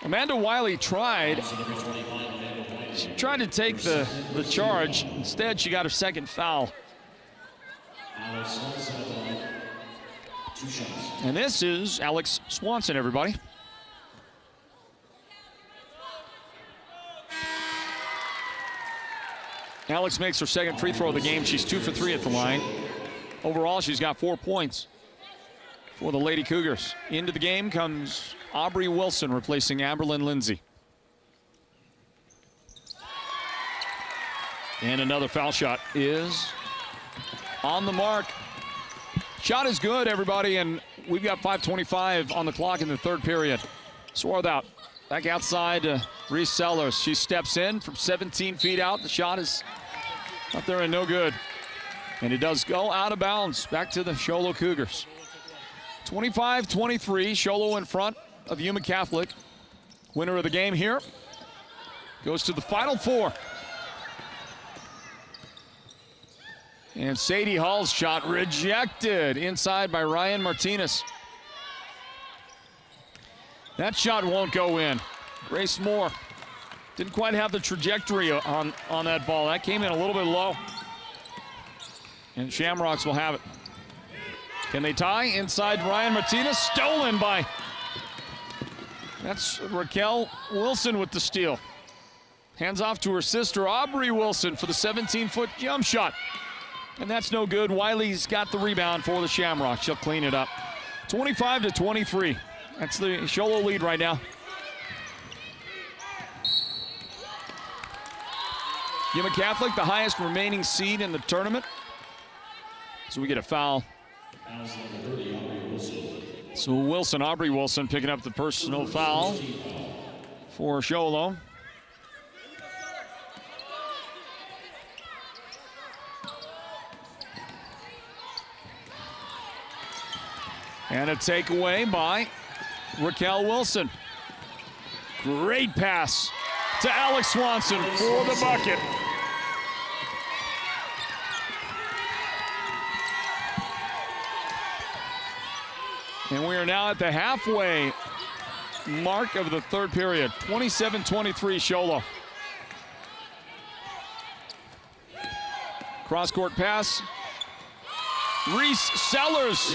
Amanda Wiley tried to take the charge. Instead, she got her second foul. And this is Alex Swanson, everybody. Alex makes her second free throw of the game. She's 2 for 3 at the line. Overall, she's got 4 points for the Lady Cougars. Into the game comes Aubrey Wilson, replacing Amberlyn Lindsay. And another foul shot is on the mark. Shot is good, everybody, and we've got 5:25 on the clock in the third period. Swarthout back outside to Reese Sellers. She steps in from 17 feet out. The shot is up there and no good. And it does go out of bounds back to the Sholo Cougars. 25-23, Sholo in front of Yuma Catholic. Winner of the game here goes to the Final Four. And Sadie Hall's shot rejected inside by Ryan Martinez. That shot won't go in. Grace Moore didn't quite have the trajectory on that ball. That came in a little bit low. And Shamrocks will have it. Can they tie? Inside Ryan Martinez, stolen by, that's Raquel Wilson with the steal. Hands off to her sister, Aubrey Wilson, for the 17-foot jump shot. And that's no good. Wiley's got the rebound for the Shamrocks. She'll clean it up. 25-23. That's the Sholo lead right now. Yuma Catholic, the highest remaining seed in the tournament. So we get a foul. So Wilson, Aubrey Wilson, picking up the personal foul for Sholo. And a takeaway by Raquel Wilson. Great pass to Alex Swanson for the bucket. And we are now at the halfway mark of the third period. 27-23 Sholo. Cross-court pass. Reese Sellers.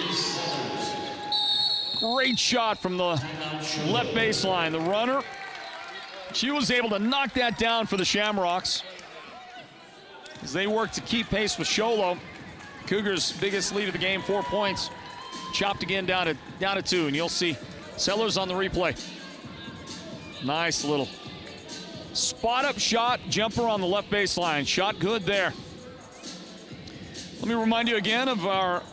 Great shot from the left baseline. The runner, she was able to knock that down for the Shamrocks as they work to keep pace with Sholo. Cougars' biggest lead of the game, 4 points. Chopped again down to 2, and you'll see Sellers on the replay. Nice little spot-up shot, jumper on the left baseline. Shot good there. Let me remind you again of our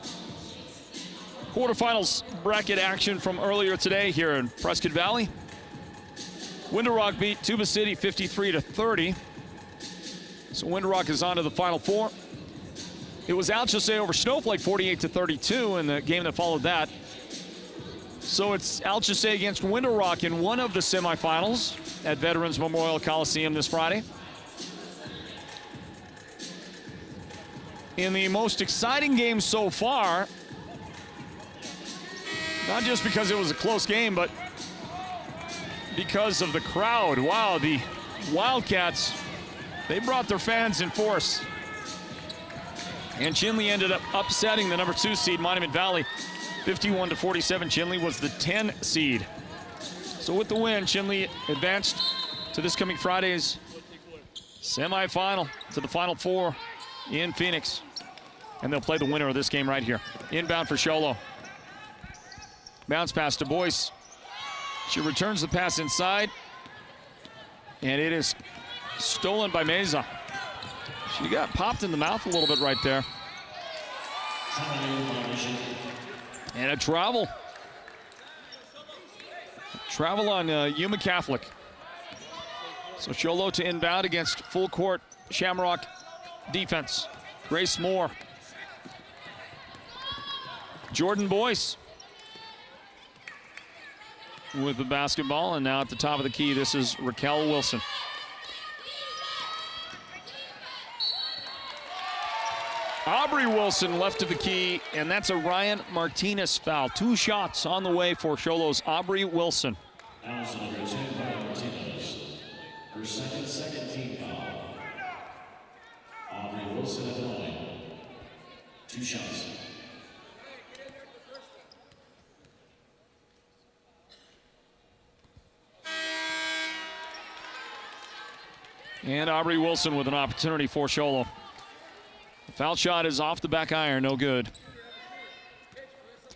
quarterfinals bracket action from earlier today here in Prescott Valley. Window Rock beat Tuba City 53-30. So Window Rock is on to the Final Four. It was Alchese over Snowflake 48-32 in the game that followed that. So it's Alchese against Window Rock in one of the semifinals at Veterans Memorial Coliseum this Friday. In the most exciting game so far, not just because it was a close game, but because of the crowd. Wow, the Wildcats, they brought their fans in force. And Chinley ended up upsetting the number 2 seed, Monument Valley, 51-47. Chinley was the 10 seed. So with the win, Chinley advanced to this coming Friday's semifinal, to the Final Four in Phoenix. And they'll play the winner of this game right here. Inbound for Sholo. Bounce pass to Boyce. She returns the pass inside. And it is stolen by Meza. She got popped in the mouth a little bit right there. And a travel. Travel on Yuma Catholic. So Sholo to inbound against full court Shamrock defense. Grace Moore. Jordan Boyce with the basketball, and now at the top of the key, this is Raquel Wilson. Aubrey Wilson left of the key, and that's a Ryan Martinez foul. 2 shots on the way for Sholo's Aubrey Wilson. Her second team foul. Aubrey Wilson at the line. 2 shots. And Aubrey Wilson with an opportunity for Sholo. The foul shot is off the back iron, no good.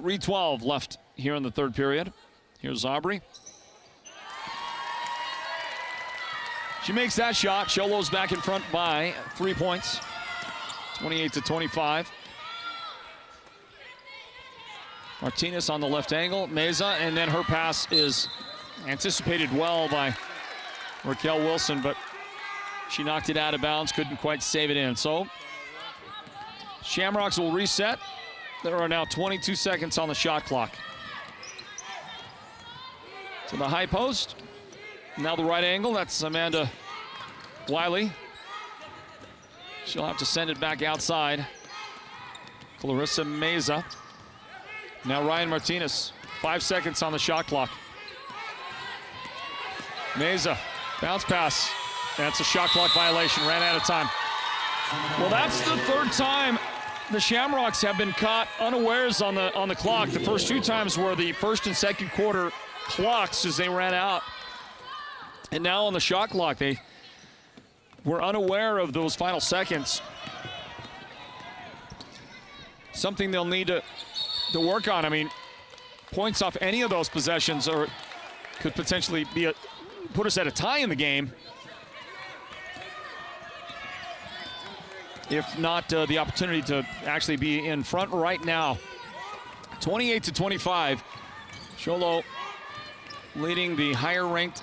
3:12 left here in the third period. Here's Aubrey. She makes that shot. Sholo's back in front by 3 points, 28-25. Martinez on the left angle, Meza, and then her pass is anticipated well by Raquel Wilson, but she knocked it out of bounds, couldn't quite save it in. So Shamrocks will reset. There are now 22 seconds on the shot clock. To the high post. Now the right angle, that's Amanda Wiley. She'll have to send it back outside. Clarissa Meza. Now Ryan Martinez, 5 seconds on the shot clock. Meza, bounce pass. That's a shot clock violation, ran out of time. Well, that's the third time the Shamrocks have been caught unawares on the clock. The first 2 times were the first and second quarter clocks as they ran out. And now on the shot clock, they were unaware of those final seconds. Something they'll need to work on. I mean, points off any of those possessions could potentially put us at a tie in the game, if not the opportunity to actually be in front right now. 28-25. Sholo leading the higher-ranked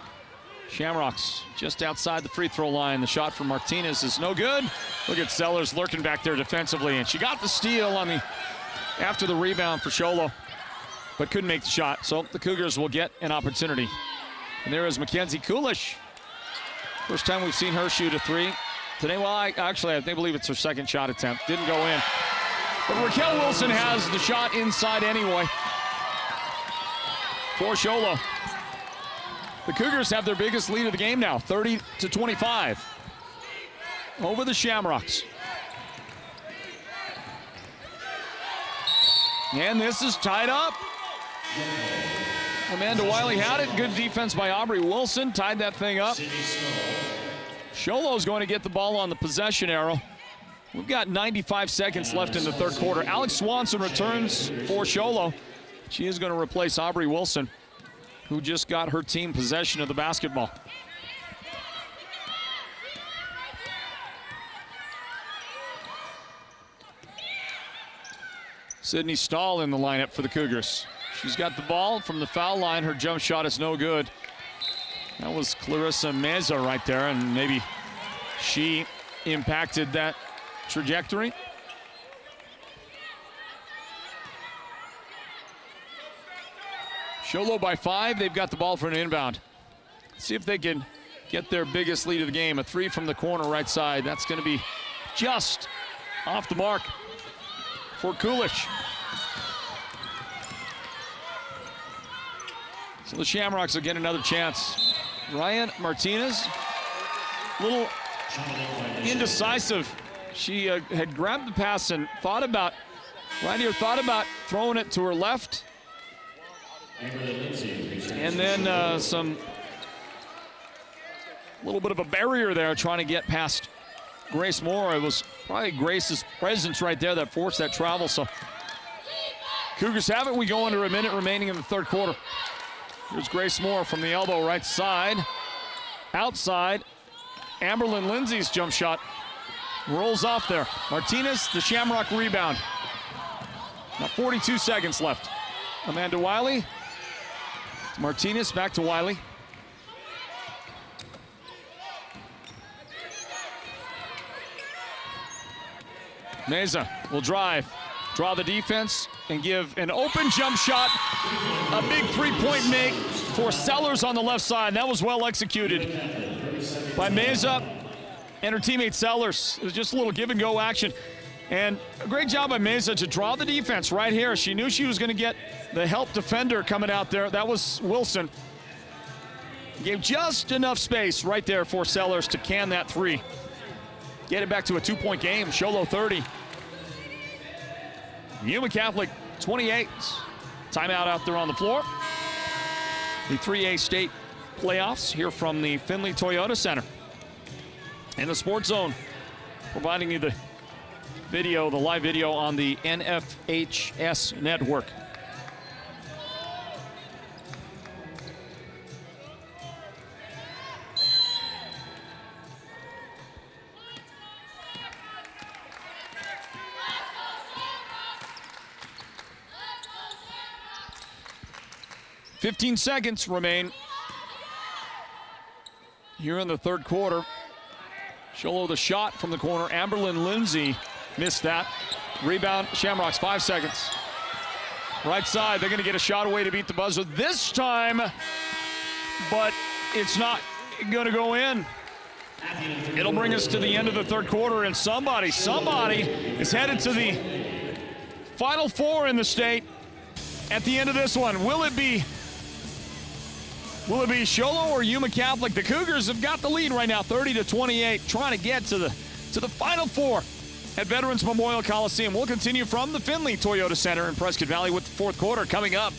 Shamrocks just outside the free throw line. The shot from Martinez is no good. Look at Sellers lurking back there defensively, and she got the steal on after the rebound for Sholo, but couldn't make the shot. So the Cougars will get an opportunity. And there is Mackenzie Kulish. First time we've seen her shoot a three today. Well, I believe it's her second shot attempt. Didn't go in. But Raquel Wilson has the shot inside anyway for Sholo. The Cougars have their biggest lead of the game now, 30-25 over the Shamrocks. And this is tied up. Amanda Wiley had it. Good defense by Aubrey Wilson. Tied that thing up. Sholo's going to get the ball on the possession arrow. We've got 95 seconds left in the third quarter. Alex Swanson returns for Sholo. She is going to replace Aubrey Wilson, who just got her team possession of the basketball. Sydney Stahl in the lineup for the Cougars. She's got the ball from the foul line. Her jump shot is no good. That was Clarissa Meza right there, and maybe she impacted that trajectory. Sholo by 5. They've got the ball for an inbound. Let's see if they can get their biggest lead of the game. A three from the corner right side. That's going to be just off the mark for Kulish. So the Shamrocks will get another chance. Ryan Martinez, a little indecisive. She had grabbed the pass and thought about throwing it to her left. And then a little bit of a barrier there trying to get past Grace Moore. It was probably Grace's presence right there that forced that travel. So Cougars have it. We go under a minute remaining in the third quarter. Here's Grace Moore from the elbow right side. Outside, Amberlyn Lindsay's jump shot rolls off there. Martinez, the Shamrock rebound. Now 42 seconds left. Amanda Wiley. Martinez back to Wiley. Meza will draw the defense, and give an open jump shot. A big three-point make for Sellers on the left side. That was well executed by Meza and her teammate Sellers. It was just a little give-and-go action. And a great job by Meza to draw the defense right here. She knew she was going to get the help defender coming out there. That was Wilson. Gave just enough space right there for Sellers to can that three. Get it back to a 2-point game. Sholo 30. Yuma Catholic 28. Timeout out there on the floor. The 3A state playoffs here from the Findlay Toyota Center. And the Sports Zone providing you the video, the live video on the NFHS network. 15 seconds remain here in the third quarter. Sholo the shot from the corner. Amberlyn Lindsay missed that. Rebound, Shamrocks, 5 seconds. Right side, they're going to get a shot away to beat the buzzer this time, but it's not going to go in. It'll bring us to the end of the third quarter, and somebody is headed to the Final Four in the state at the end of this one. Will it be Sholo or Yuma Catholic? The Cougars have got the lead right now, 30-28, trying to get to the Final Four at Veterans Memorial Coliseum. We'll continue from the Findlay Toyota Center in Prescott Valley with the fourth quarter coming up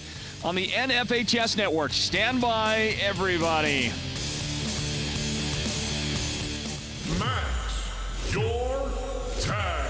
on the NFHS Network. Stand by, everybody. Max your tax.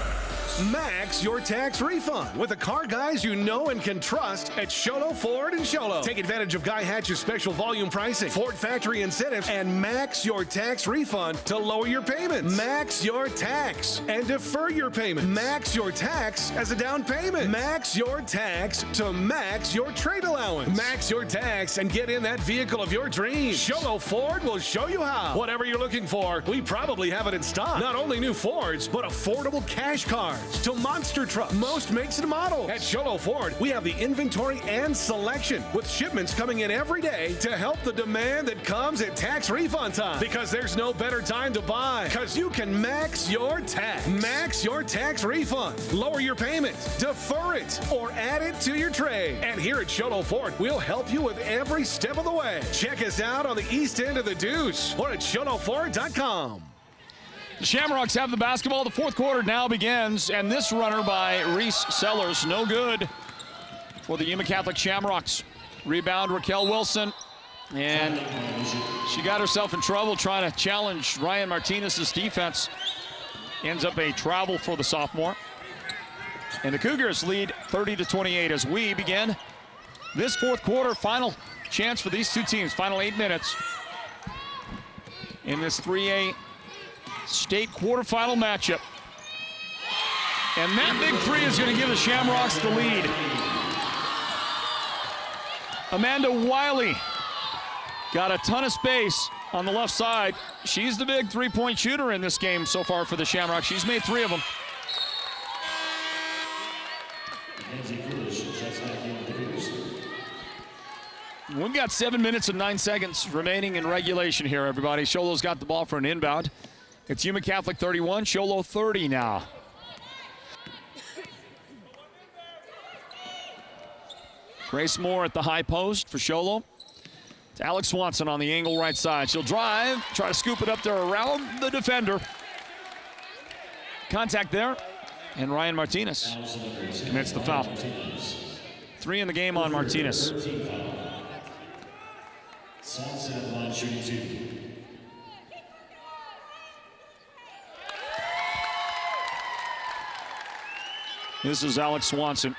Max your tax refund with the car guys you know and can trust at Sholo Ford and Sholo. Take advantage of Guy Hatch's special volume pricing, Ford factory incentives, and max your tax refund to lower your payments. Max your tax and defer your payment. Max your tax as a down payment. Max your tax to max your trade allowance. Max your tax and get in that vehicle of your dreams. Sholo Ford will show you how. Whatever you're looking for, we probably have it in stock. Not only new Fords, but affordable cash cards to monster trucks, most makes and models. At Sholo Ford, we have the inventory and selection, with shipments coming in every day to help the demand that comes at tax refund time. Because there's no better time to buy, because you can max your tax. Max your tax refund. Lower your payment, defer it, or add it to your trade. And here at Sholo Ford, we'll help you with every step of the way. Check us out on the east end of the Deuce or at SholoFord.com. The Shamrocks have the basketball. The fourth quarter now begins, and this runner by Reese Sellers, no good for the Yuma Catholic Shamrocks. Rebound, Raquel Wilson, and she got herself in trouble trying to challenge Ryan Martinez's defense. Ends up a travel for the sophomore. And the Cougars lead 30-28 as we begin this fourth quarter. Final chance for these two teams, final 8 minutes in this 3A state quarterfinal matchup. And that big three is going to give the Shamrocks the lead. Amanda Wiley got a ton of space on the left side. She's the big three-point shooter in this game so far for the Shamrocks. She's made 3 of them. We've got 7 minutes and 9 seconds remaining in regulation here, everybody. Sholo's got the ball for an inbound. It's Yuma Catholic 31, Sholo 30 now. Grace Moore at the high post for Sholo. It's Alex Swanson on the angle right side. She'll drive, try to scoop it up there around the defender. Contact there, and Ryan Martinez commits the foul. 3 in the game on Martinez. Swanson at the line shooting 2. This is Alex Swanson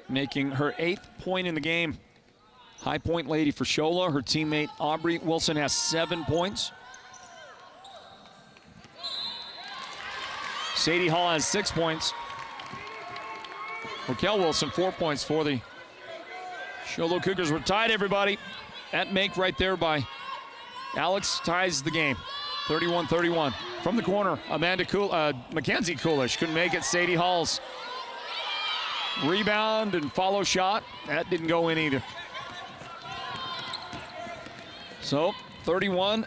making her 8th point in the game. High point lady for Sholo. Her teammate Aubrey Wilson has 7 points. Sadie Hall has 6 points. Raquel Wilson 4 points for the Sholo Cougars. We're tied, everybody. That make right there by Alex ties the game. 31-31. From the corner, Mackenzie Coolish couldn't make it. Sadie Hall's rebound and follow shot. That didn't go in either. So 31-31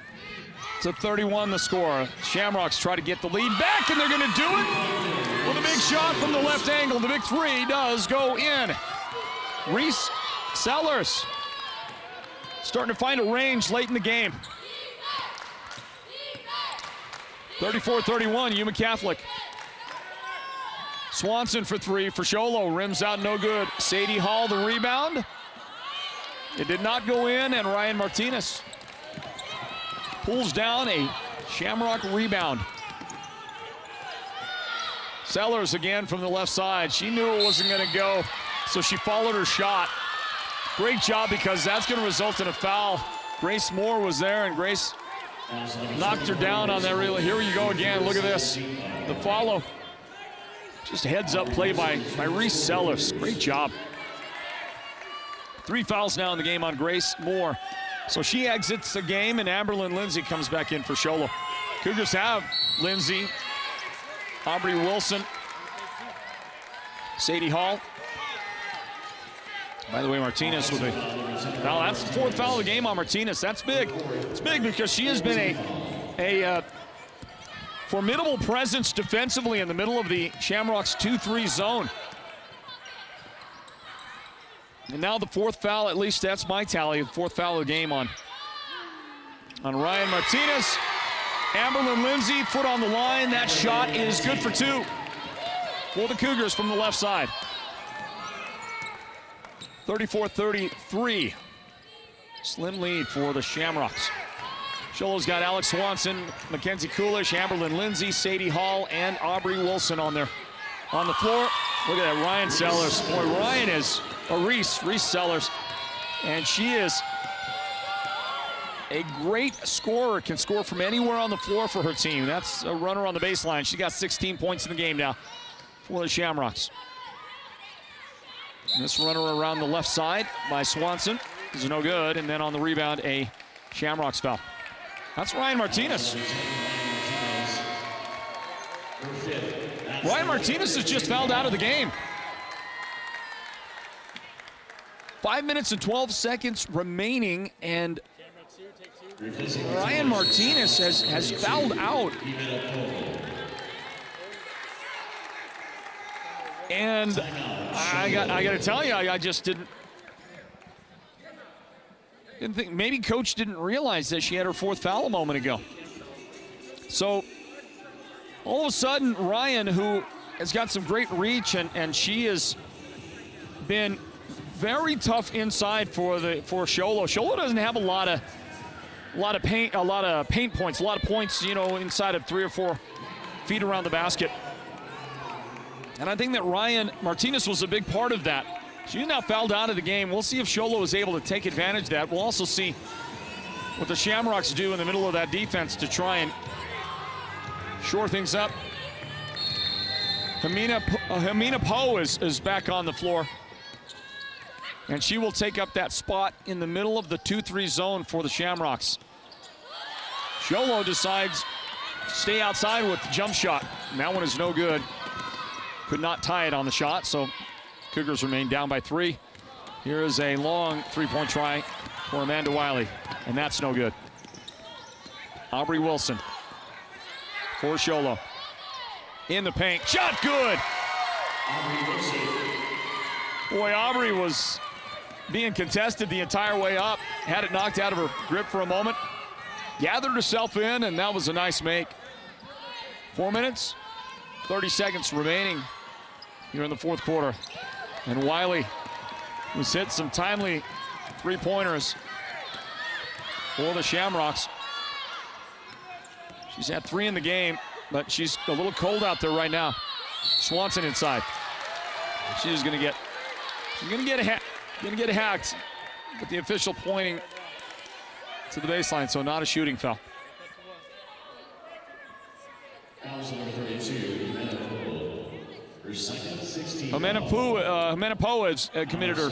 the score. Shamrocks try to get the lead back, and they're going to do it with a big shot from the left angle. The big three does go in. Reese Sellers starting to find a range late in the game. 34-31, Yuma Catholic. Swanson for 3 for Sholo. Rims out, no good. Sadie Hall the rebound. It did not go in, and Ryan Martinez pulls down a Shamrock rebound. Sellers again from the left side. She knew it wasn't going to go, so she followed her shot. Great job, because that's going to result in a foul. Grace Moore was there, and Grace knocked her down on that reel. Here you go again. Look at this. The follow. Just a heads-up play by Reese Sellers. Great job. 3 fouls now in the game on Grace Moore. So she exits the game, and Amberlyn Lindsay comes back in for Sholo. Cougars have Lindsay, Aubrey Wilson, Sadie Hall. By the way, Martinez with a foul. That's the 4th foul of the game on Martinez. That's big. It's big because she has been a formidable presence defensively in the middle of the Shamrocks 2-3 zone. And now the 4th foul, at least that's my tally, the 4th foul of the game on Ryan Martinez. Amberlyn Lindsay, foot on the line. That shot is good for 2 for the Cougars from the left side. 34-33. Slim lead for the Shamrocks. Sholo's got Alex Swanson, Mackenzie Coolish, Amberlyn Lindsay, Sadie Hall, and Aubrey Wilson on the floor. Look at that, Ryan Sellers. Boy, Ryan is Reese Sellers, and she is a great scorer, can score from anywhere on the floor for her team. That's a runner on the baseline. She got 16 points in the game now for the Shamrocks. And this runner around the left side by Swanson is no good, and then on the rebound, a Shamrocks foul. That's Ryan Martinez. Ryan Martinez has just fouled out of the game. 5 minutes and 12 seconds remaining, and Ryan Martinez has fouled out. And I got to tell you, I just didn't think, maybe coach didn't realize that she had her 4th foul a moment ago. So all of a sudden, Ryan, who has got some great reach, and she has been very tough inside for Sholo. Sholo doesn't have a lot of paint points, a lot of points, inside of 3 or 4 feet around the basket. And I think that Ryan Martinez was a big part of that. She's now fouled out of the game. We'll see if Sholo is able to take advantage of that. We'll also see what the Shamrocks do in the middle of that defense to try and shore things up. Hamina Poe is back on the floor. And she will take up that spot in the middle of the 2-3 zone for the Shamrocks. Sholo decides to stay outside with the jump shot. And that one is no good. Could not tie it on the shot, so Cougars remain down by 3. Here is a long 3-point try for Amanda Wiley, and that's no good. Aubrey Wilson for Sholo. In the paint, shot good! Boy, Aubrey was being contested the entire way up. Had it knocked out of her grip for a moment. Gathered herself in, and that was a nice make. 4 minutes, 30 seconds remaining here in the 4th quarter. And Wiley was hit some timely 3-pointers for the Shamrocks. She's had 3 in the game, but she's a little cold out there right now. Swanson inside. She's gonna get hacked, but the official pointing to the baseline, so not a shooting foul. Hamina Poe has committed her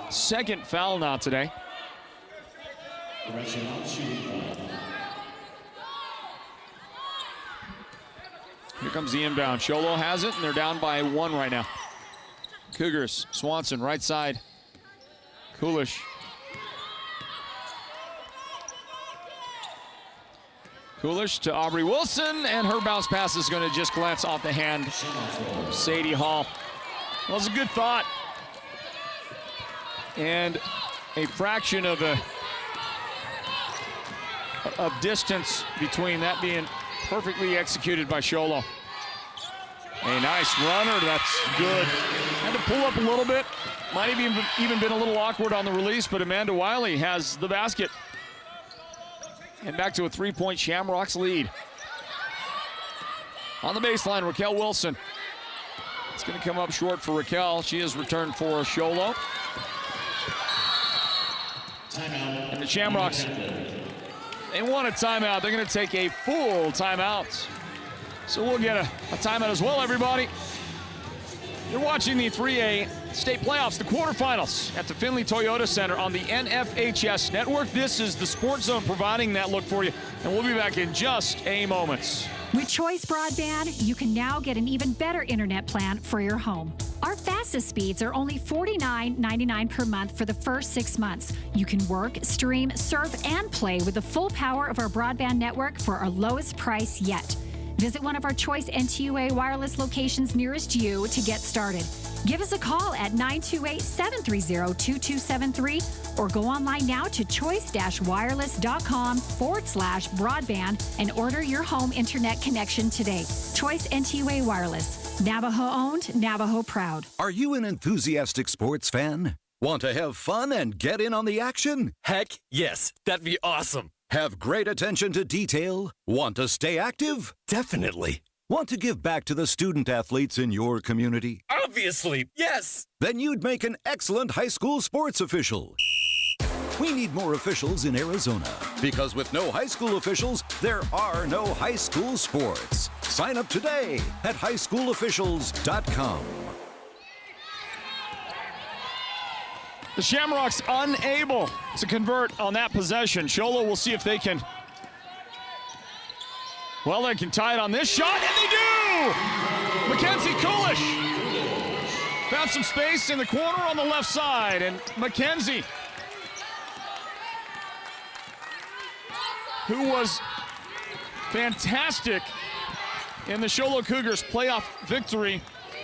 2nd foul now today. Here comes the inbound. Sholo has it, and they're down by 1 right now. Cougars, Swanson, right side. Coolish. Coolish to Aubrey Wilson, and her bounce pass is going to just glance off the hand of Sadie Hall. Well, it's a good thought. And a fraction of distance between that being perfectly executed by Sholo. A nice runner, that's good. Had to pull up a little bit. Might have even been a little awkward on the release, but Amanda Wiley has the basket. And back to a 3-point Shamrocks lead. On the baseline, Raquel Wilson. It's going to come up short for Raquel. She has returned for Sholo. And the Shamrocks, they want a timeout. They're going to take a full timeout. So we'll get a timeout as well, everybody. You're watching the 3A State playoffs, the quarterfinals at the Findlay Toyota Center on the NFHS network. This is the Sports Zone providing that look for you, and we'll be back in just a moment. With Choice Broadband, you can now get an even better internet plan for your home. Our fastest speeds are only $49.99 per month for the first 6 months. You can work, stream, surf, and play with the full power of our broadband network for our lowest price yet. Visit one of our Choice NTUA wireless locations nearest you to get started. Give us a call at 928-730-2273 or go online now to choice-wireless.com/broadband and order your home internet connection today. Choice NTUA Wireless. Navajo owned, Navajo proud. Are you an enthusiastic sports fan? Want to have fun and get in on the action? Heck, yes. That'd be awesome. Have great attention to detail? Want to stay active? Definitely. Want to give back to the student athletes in your community? Obviously, yes. Then you'd make an excellent high school sports official. We need more officials in Arizona because with no high school officials, there are no high school sports. Sign up today at highschoolofficials.com. The Shamrocks unable to convert on that possession. Sholo will see if they can. Well, they can tie it on this shot, and they do! Mackenzie Kulish found some space in the corner on the left side, and Mackenzie, who was fantastic in the Sholo Cougars playoff victory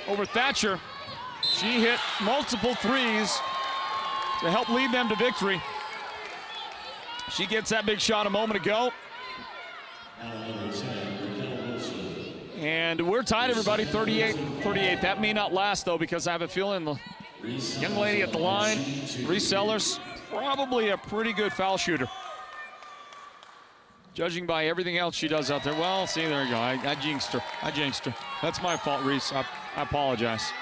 over Thatcher. She hit multiple threes to help lead them to victory. She gets that big shot a moment ago. And we're tied, everybody, 38-38. That may not last, though, because I have a feeling the young lady at the line, Reese Sellers, probably a pretty good foul shooter. Judging by everything else she does out there. Well, see, there you go. I jinxed her. That's my fault, Reese. I apologize.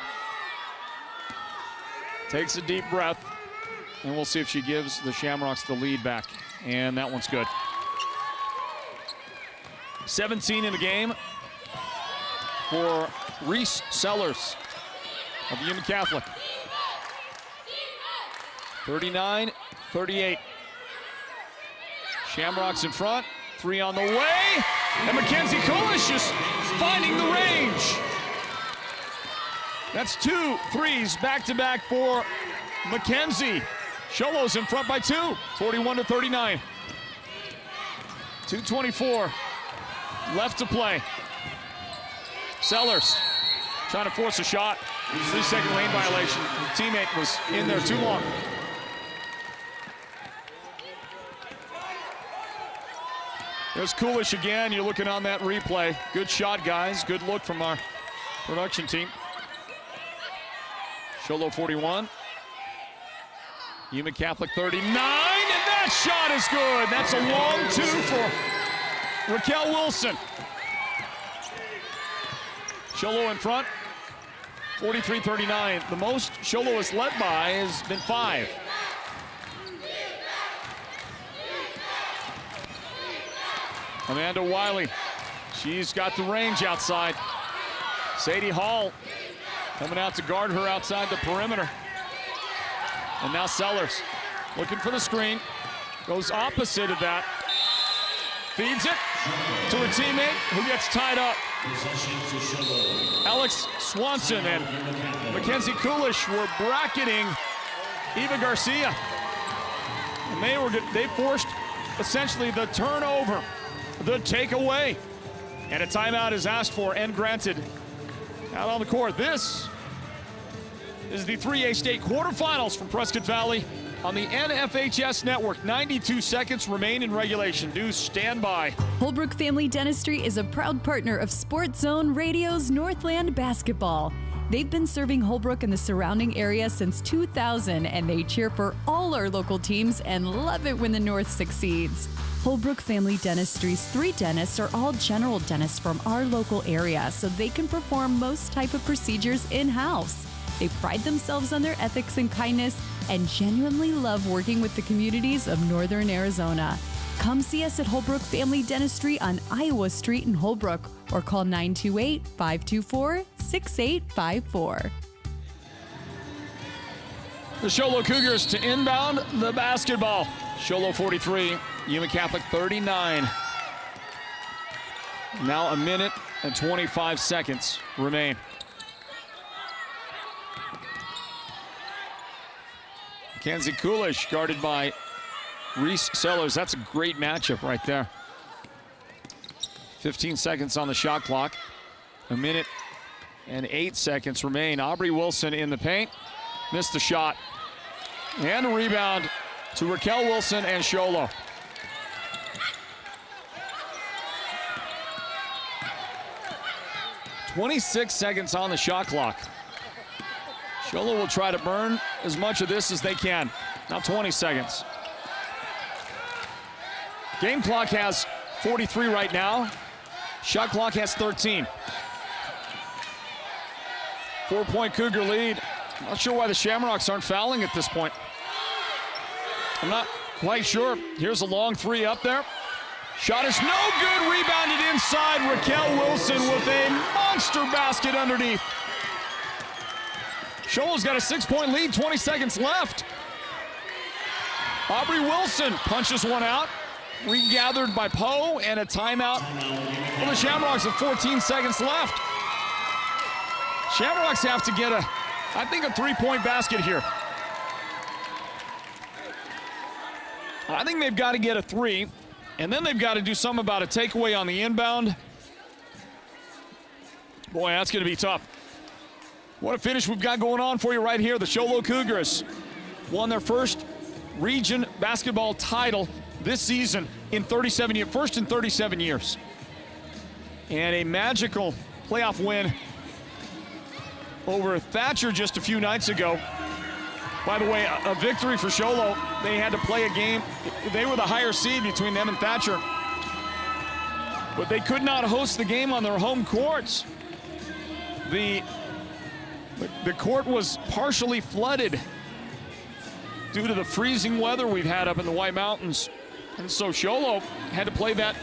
Takes a deep breath, and we'll see if she gives the Shamrocks the lead back. And that one's good. 17 in the game for Reese Sellers of Yuma Catholic. 39-38. Shamrocks in front, 3 on the way, and Mackenzie Kulish is finding the range. That's 2 threes back-to-back for Mackenzie. Sholo's in front by 2, 41-39. 2:24 left to play. Sellers trying to force a shot. 3-second lane violation. The teammate was in there too long. There's Kulish again. You're looking on that replay. Good shot, guys. Good look from our production team. Sholo 41. Yuma Catholic 39, and that shot is good. That's a long 2 for Raquel Wilson. Sholo in front, 43-39. The most Sholo has led by has been 5. Amanda Wiley, she's got the range outside. Sadie Hall coming out to guard her outside the perimeter. And now Sellers looking for the screen. Goes opposite of that. Feeds it to her teammate who gets tied up. Alex Swanson and Mackenzie Kulish were bracketing Eva Garcia. And they forced essentially the turnover, the takeaway. And a timeout is asked for and granted out on the court. This is the 3A state quarterfinals from Prescott Valley on the NFHS network. 92 seconds remain in regulation. Do stand by. Holbrook Family Dentistry is a proud partner of Sports Zone Radio's Northland Basketball. They've been serving Holbrook and the surrounding area since 2000, and they cheer for all our local teams and love it when the North succeeds. Holbrook Family Dentistry's 3 dentists are all general dentists from our local area, so they can perform most type of procedures in-house. They pride themselves on their ethics and kindness and genuinely love working with the communities of Northern Arizona. Come see us at Holbrook Family Dentistry on Iowa Street in Holbrook or call 928-524-6854. The Sholo Cougars to inbound the basketball. Sholo 43, Yuma Catholic 39. Now a minute and 25 seconds remain. Mackenzie Coolish guarded by Reese Sellers. That's a great matchup right there. 15 seconds on the shot clock. A minute and 8 seconds remain. Aubrey Wilson in the paint. Missed the shot. And a rebound to Raquel Wilson and Sholo. .26 seconds on the shot clock. Sholo will try to burn as much of this as they can. Now 20 seconds. Game clock has 43 right now. Shot clock has 13. 4-point Cougar lead. Not sure why the Shamrocks aren't fouling at this point. I'm not quite sure. Here's a long three up there. Shot is no good. Rebounded inside. Raquel Wilson with a monster basket underneath. Sholo's got a 6-point lead, 20 seconds left. Aubrey Wilson punches one out. Regathered by Poe, and a timeout for the Shamrocks with 14 seconds left. Shamrocks have to get I think a 3-point basket here. I think they've got to get a 3, and then they've got to do something about a takeaway on the inbound. Boy, that's going to be tough. What a finish we've got going on for you right here. The Sholo Cougars won their first region basketball title this season in 37 years, first in 37 years. And a magical playoff win over Thatcher just a few nights ago. By the way, a victory for Sholo. They had to play a game. They were the higher seed between them and Thatcher. But they could not host the game on their home courts. The court was partially flooded due to the freezing weather we've had up in the White Mountains. And so Sholo had to play that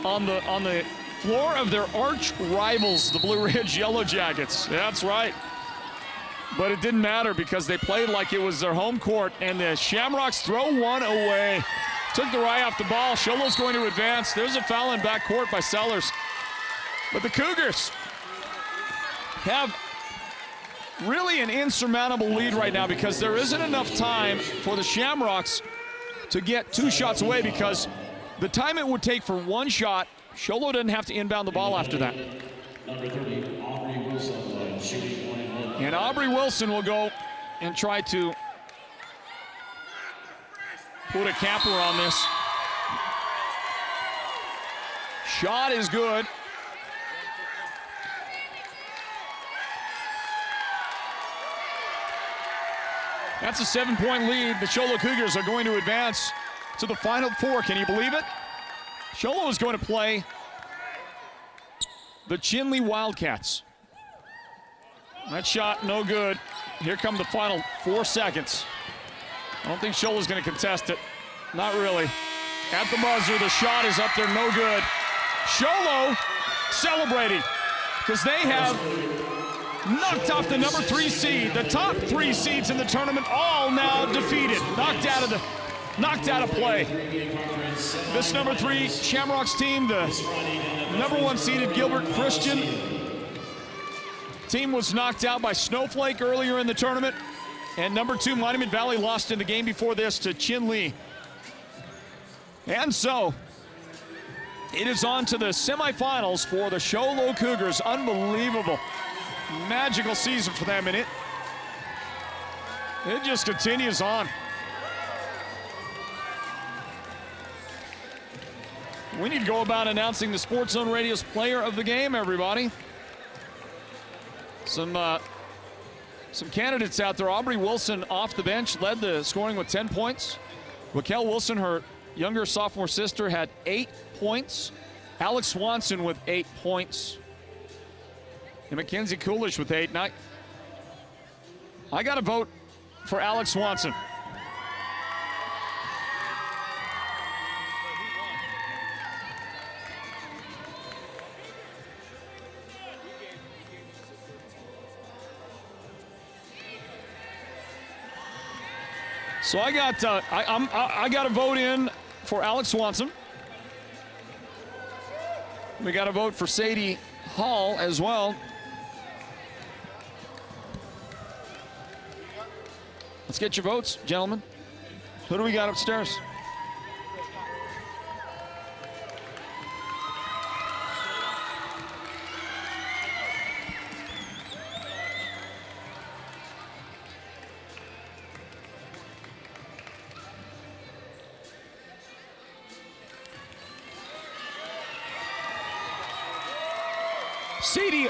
on the floor of their arch rivals, the Blue Ridge Yellow Jackets. That's right. But it didn't matter because they played like it was their home court, and the Shamrocks throw one away. Took their eye off the ball. Sholo's going to advance. There's a foul in backcourt by Sellers. But the Cougars have really an insurmountable lead right now because there isn't enough time for the Shamrocks to get 2 shots away, because the time it would take for 1 shot, Sholo doesn't have to inbound the ball after that. And Aubrey Wilson will go and try to put a capper on this. Shot is good. That's a 7-point lead. The Sholo Cougars are going to advance to the Final Four. Can you believe it? Sholo is going to play the Chinley Wildcats. That shot, no good. Here come the final 4 seconds. I don't think Sholo's going to contest it. Not really. At the buzzer, the shot is up there, no good. Sholo celebrating because they have knocked off the number 3 seed. The top 3 seeds in the tournament all now defeated. Knocked out of play. This number 3 Shamrocks team, the number 1 seeded Gilbert Christian team, was knocked out by Snowflake earlier in the tournament. And number 2 Monument Valley lost in the game before this to Chinley. And so it is on to the semifinals for the Sholo Cougars. Unbelievable, magical season for them, and it just continues on. We need to go about announcing the Sports Zone Radio's player of the game, everybody. Some candidates out there. Aubrey Wilson off the bench led the scoring with 10 points. Raquel Wilson, her younger sophomore sister, had 8 points. Alex Swanson with 8 points. And Mackenzie Coolish with 8. Now, I got to vote for Alex Swanson. So I got a vote in for Alex Swanson. We got a vote for Sadie Hall as well. Let's get your votes, gentlemen. Who do we got upstairs?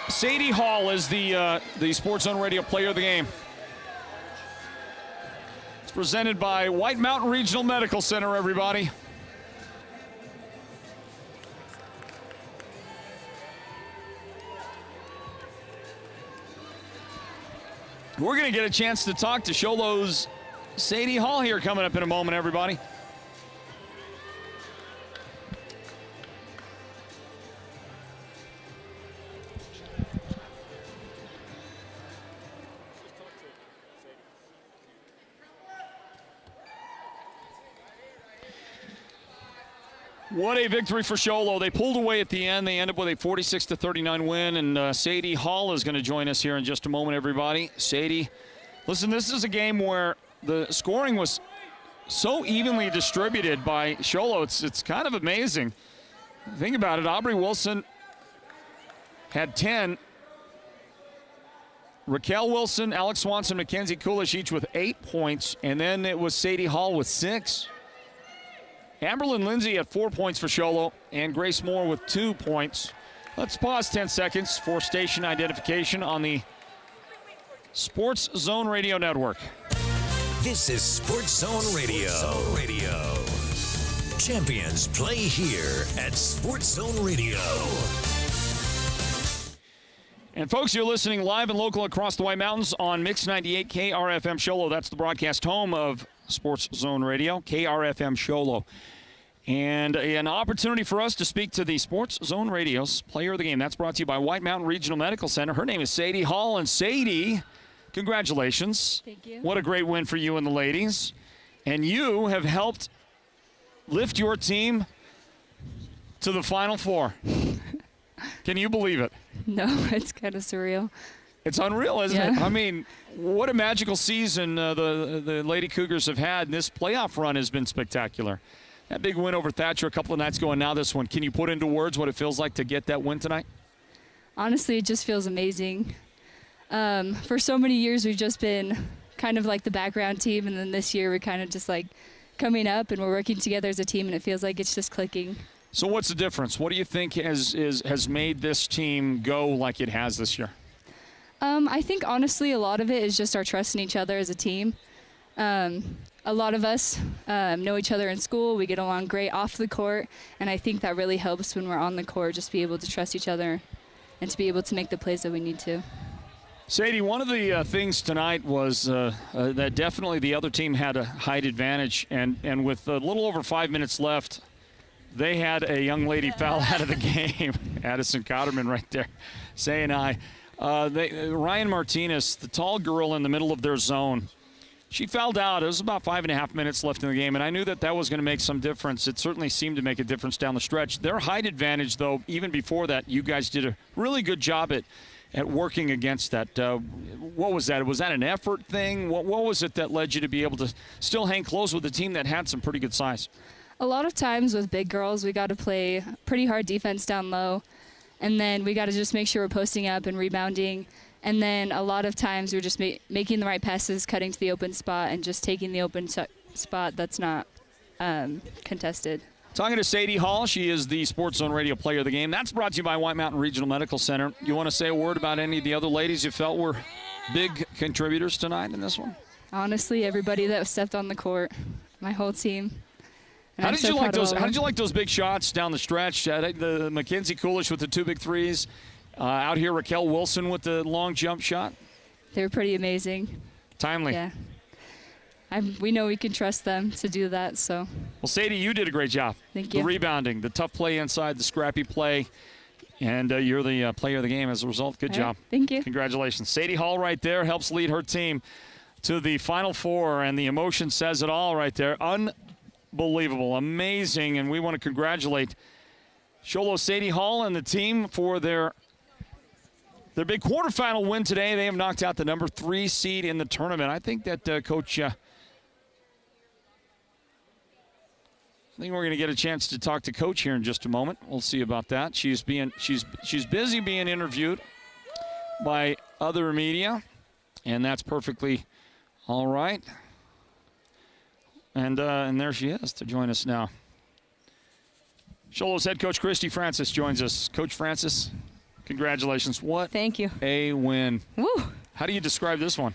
Sadie Hall is the Sports Zone Radio Player of the Game. It's presented by White Mountain Regional Medical Center, everybody. We're going to get a chance to talk to Sholo's Sadie Hall here coming up in a moment, everybody. What a victory for Sholo. They pulled away at the end. They end up with a 46-39 win, and Sadie Hall is going to join us here in just a moment, everybody. Sadie, listen, this is a game where the scoring was so evenly distributed by Sholo. It's kind of amazing. Think about it. Aubrey Wilson had 10. Raquel Wilson, Alex Swanson, Mackenzie Coolish each with 8 points, and then it was Sadie Hall with 6. Amberlyn Lindsay had 4 points for Sholo, and Grace Moore with 2 points. Let's pause 10 seconds for station identification on the Sports Zone Radio Network. This is Sports Zone Radio. Champions play here at Sports Zone Radio. And folks, you're listening live and local across the White Mountains on Mix 98 KRFM Sholo. That's the broadcast home of Sports Zone Radio, KRFM Sholo. And an opportunity for us to speak to the Sports Zone Radio's Player of the Game. That's brought to you by White Mountain Regional Medical Center. Her name is Sadie Hall. And Sadie, congratulations. Thank you. What a great win for you and the ladies. And you have helped lift your team to the Final Four. Can you believe it? No, it's kind of surreal. It's unreal, isn't it? I mean, what a magical season the Lady Cougars have had. And this playoff run has been spectacular. That big win over Thatcher a couple of nights ago, and now this one. Can you put into words what it feels like to get that win tonight? Honestly, it just feels amazing. For so many years, we've just been kind of like the background team, and then this year we're kind of just like coming up, and we're working together as a team, and it feels like it's just clicking. So what's the difference? What do you think has made this team go like it has this year? I think, honestly, a lot of it is just our trust in each other as a team. A lot of us know each other in school. We get along great off the court, and I think that really helps when we're on the court, just be able to trust each other and to be able to make the plays that we need to. Sadie, one of the things tonight was that definitely the other team had a height advantage, and with a little over 5 minutes left, they had a young lady foul out of the game. Addison Cotterman right there saying hi. Ryan Martinez, the tall girl in the middle of their zone, she fouled out. It was about 5.5 minutes left in the game, and I knew that was going to make some difference. It certainly seemed to make a difference down the stretch. Their height advantage, though, even before that, you guys did a really good job at working against that. What was that? Was that an effort thing? What was it that led you to be able to still hang close with a team that had some pretty good size? A lot of times with big girls, we got to play pretty hard defense down low, and then we got to just make sure we're posting up and rebounding. And then a lot of times we're just making the right passes, cutting to the open spot, and just taking the open spot that's not contested. Talking to Sadie Hall, she is the Sports Zone Radio Player of the Game. That's brought to you by White Mountain Regional Medical Center. You want to say a word about any of the other ladies you felt were big contributors tonight in this one? Honestly, everybody that stepped on the court, my whole team. How did you like those big shots down the stretch? The Mackenzie Coolish with the 2 big threes. Out here, Raquel Wilson with the long jump shot. They were pretty amazing. Timely. Yeah. We know we can trust them to do that. So. Well, Sadie, you did a great job. Thank you. The rebounding, the tough play inside, the scrappy play, and you're the player of the game as a result. Good job. Thank you. Congratulations. Sadie Hall right there helps lead her team to the Final Four, and the emotion says it all right there. Unbelievable, amazing, and we want to congratulate Sholo Sadie Hall and the team for their big quarterfinal win today. They have knocked out the number 3 seed in the tournament. I think that Coach, I think we're going to get a chance to talk to Coach here in just a moment. We'll see about that. She's busy being interviewed by other media, and that's perfectly all right. And there she is to join us now. Sholo's head coach Christy Francis joins us. Coach Francis, congratulations. What Thank you. A win. Woo. How do you describe this one?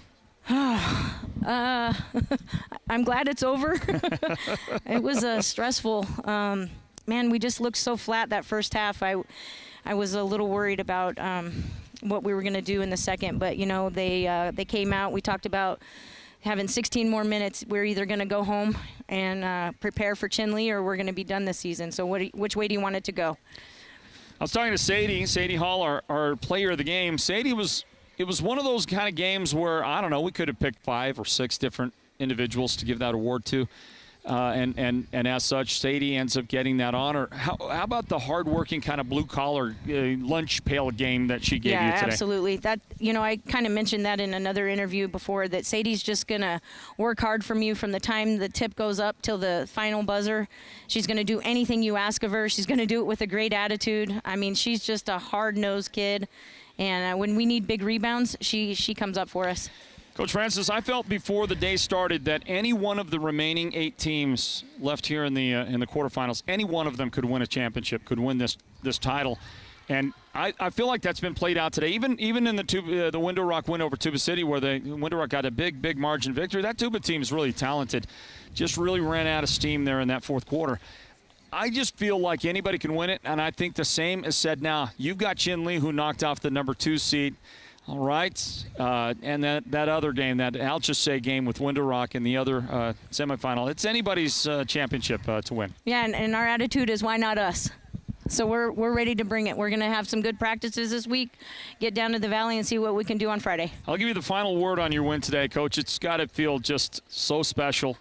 I'm glad it's over. It was stressful. Man, we just looked so flat that first half. I was a little worried about what we were going to do in the second, but you know, they came out. We talked about having 16 more minutes. We're either going to go home and prepare for Chinle, or we're going to be done this season. So which way do you want it to go? I was talking to Sadie Hall, our player of the game. Sadie it was one of those kind of games where, I don't know, we could have picked 5 or 6 different individuals to give that award to. And as such, Sadie ends up getting that honor. How about the hardworking kind of blue-collar lunch pail game that she gave you today? Yeah, absolutely. That, you know, I kind of mentioned that in another interview before, that Sadie's just going to work hard from you from the time the tip goes up till the final buzzer. She's going to do anything you ask of her. She's going to do it with a great attitude. I mean, she's just a hard-nosed kid. And when we need big rebounds, she comes up for us. Coach Francis, I felt before the day started that any one of the remaining 8 teams left here in the quarterfinals, any one of them could win a championship, could win this title, and I feel like that's been played out today. Even in the Window Rock win over Tuba City, where the Window Rock got a big margin victory. That Tuba team is really talented, just really ran out of steam there in that fourth quarter. I just feel like anybody can win it, and I think the same is said now. You've got Chinle, who knocked off the number 2 seed. All right, and that other game, that Alchese game with Window Rock in the other semifinal, it's anybody's championship to win. Yeah, and our attitude is, why not us? So we're ready to bring it. We're going to have some good practices this week, get down to the Valley and see what we can do on Friday. I'll give you the final word on your win today, Coach. It's got to feel just so special.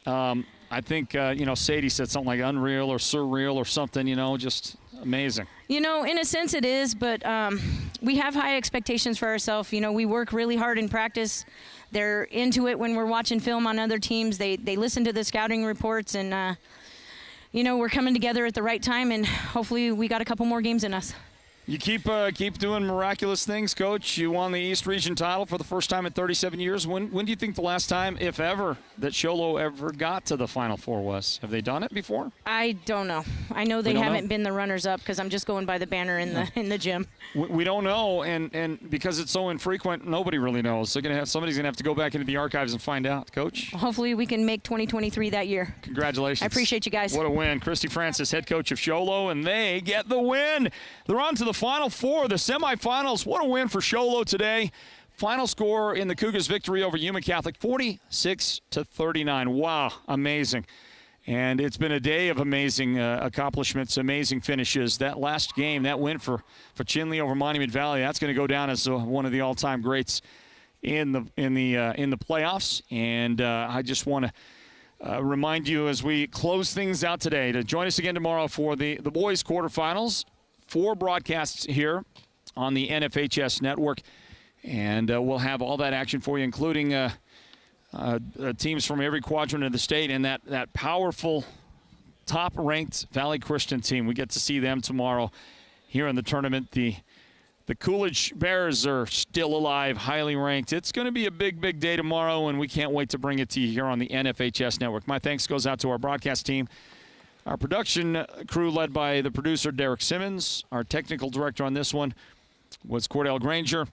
I think, Sadie said something like unreal or surreal or something, just amazing. You know, in a sense it is, but we have high expectations for ourselves. You know, we work really hard in practice. They're into it when we're watching film on other teams. They listen to the scouting reports, and, we're coming together at the right time, and hopefully we got a couple more games in us. You keep doing miraculous things, Coach. You won the East Region title for the first time in 37 years. When do you think the last time, if ever, that Sholo ever got to the Final Four was? Have they done it before? I don't know. I know they haven't been the runners-up because I'm just going by the banner in the gym. We don't know, and because it's so infrequent, nobody really knows. Somebody's gonna have to go back into the archives and find out, Coach. Hopefully we can make 2023 that year. Congratulations. I appreciate you guys. What a win. Christy Francis, head coach of Sholo, and they get the win. They're on to the Final Four, the semifinals. What a win for Sholo today. Final score in the Cougars' victory over Yuma Catholic, 46-39. Wow, amazing. And it's been a day of amazing accomplishments, amazing finishes. That last game, that win for Chinle over Monument Valley, that's going to go down as one of the all-time greats in the playoffs. And I just want to remind you as we close things out today to join us again tomorrow for the boys' quarterfinals. 4 broadcasts here on the NFHS network, and we'll have all that action for you, including teams from every quadrant of the state and that powerful top-ranked Valley Christian team. We get to see them tomorrow here in the tournament. The Coolidge Bears are still alive, highly ranked. It's going to be a big day tomorrow, and we can't wait to bring it to you here on the NFHS network. My thanks goes out to our broadcast team, our production crew led by the producer, Derek Simmons. Our technical director on this one was Cordell Granger,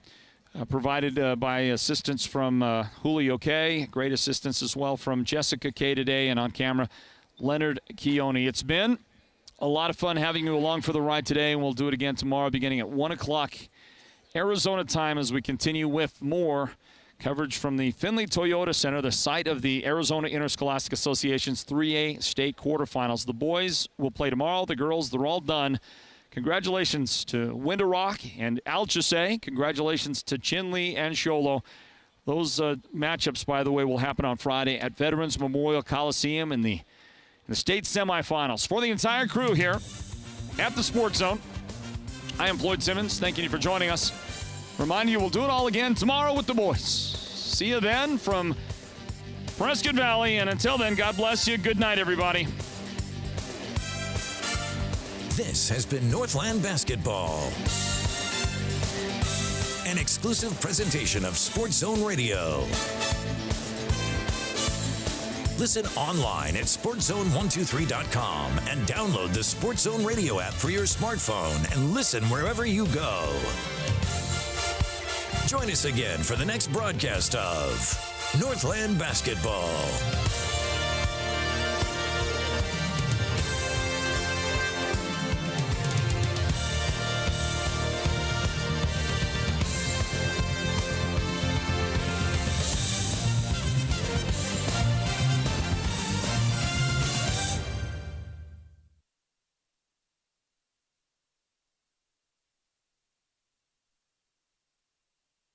provided by assistance from Julio K. Great assistance as well from Jessica K. today, and on camera, Leonard Keone. It's been a lot of fun having you along for the ride today, and we'll do it again tomorrow beginning at 1 o'clock Arizona time as we continue with more coverage from the Findlay Toyota Center, the site of the Arizona Interscholastic Association's 3A state quarterfinals. The boys will play tomorrow. The girls, they're all done. Congratulations to Window Rock and Alchese. Congratulations to Chinle and Sholo Those matchups, by the way, will happen on Friday at Veterans Memorial Coliseum in the state semifinals. For the entire crew here at the Sports Zone, I am Floyd Simmons. Thanking you for joining us. Remind you, we'll do it all again tomorrow with the boys. See you then from Prescott Valley, and until then, God bless you. Good night, everybody. This has been Northland Basketball, an exclusive presentation of Sports Zone Radio. Listen online at sportszone123.com and download the Sports Zone Radio app for your smartphone and listen wherever you go. Join us again for the next broadcast of Northland Basketball.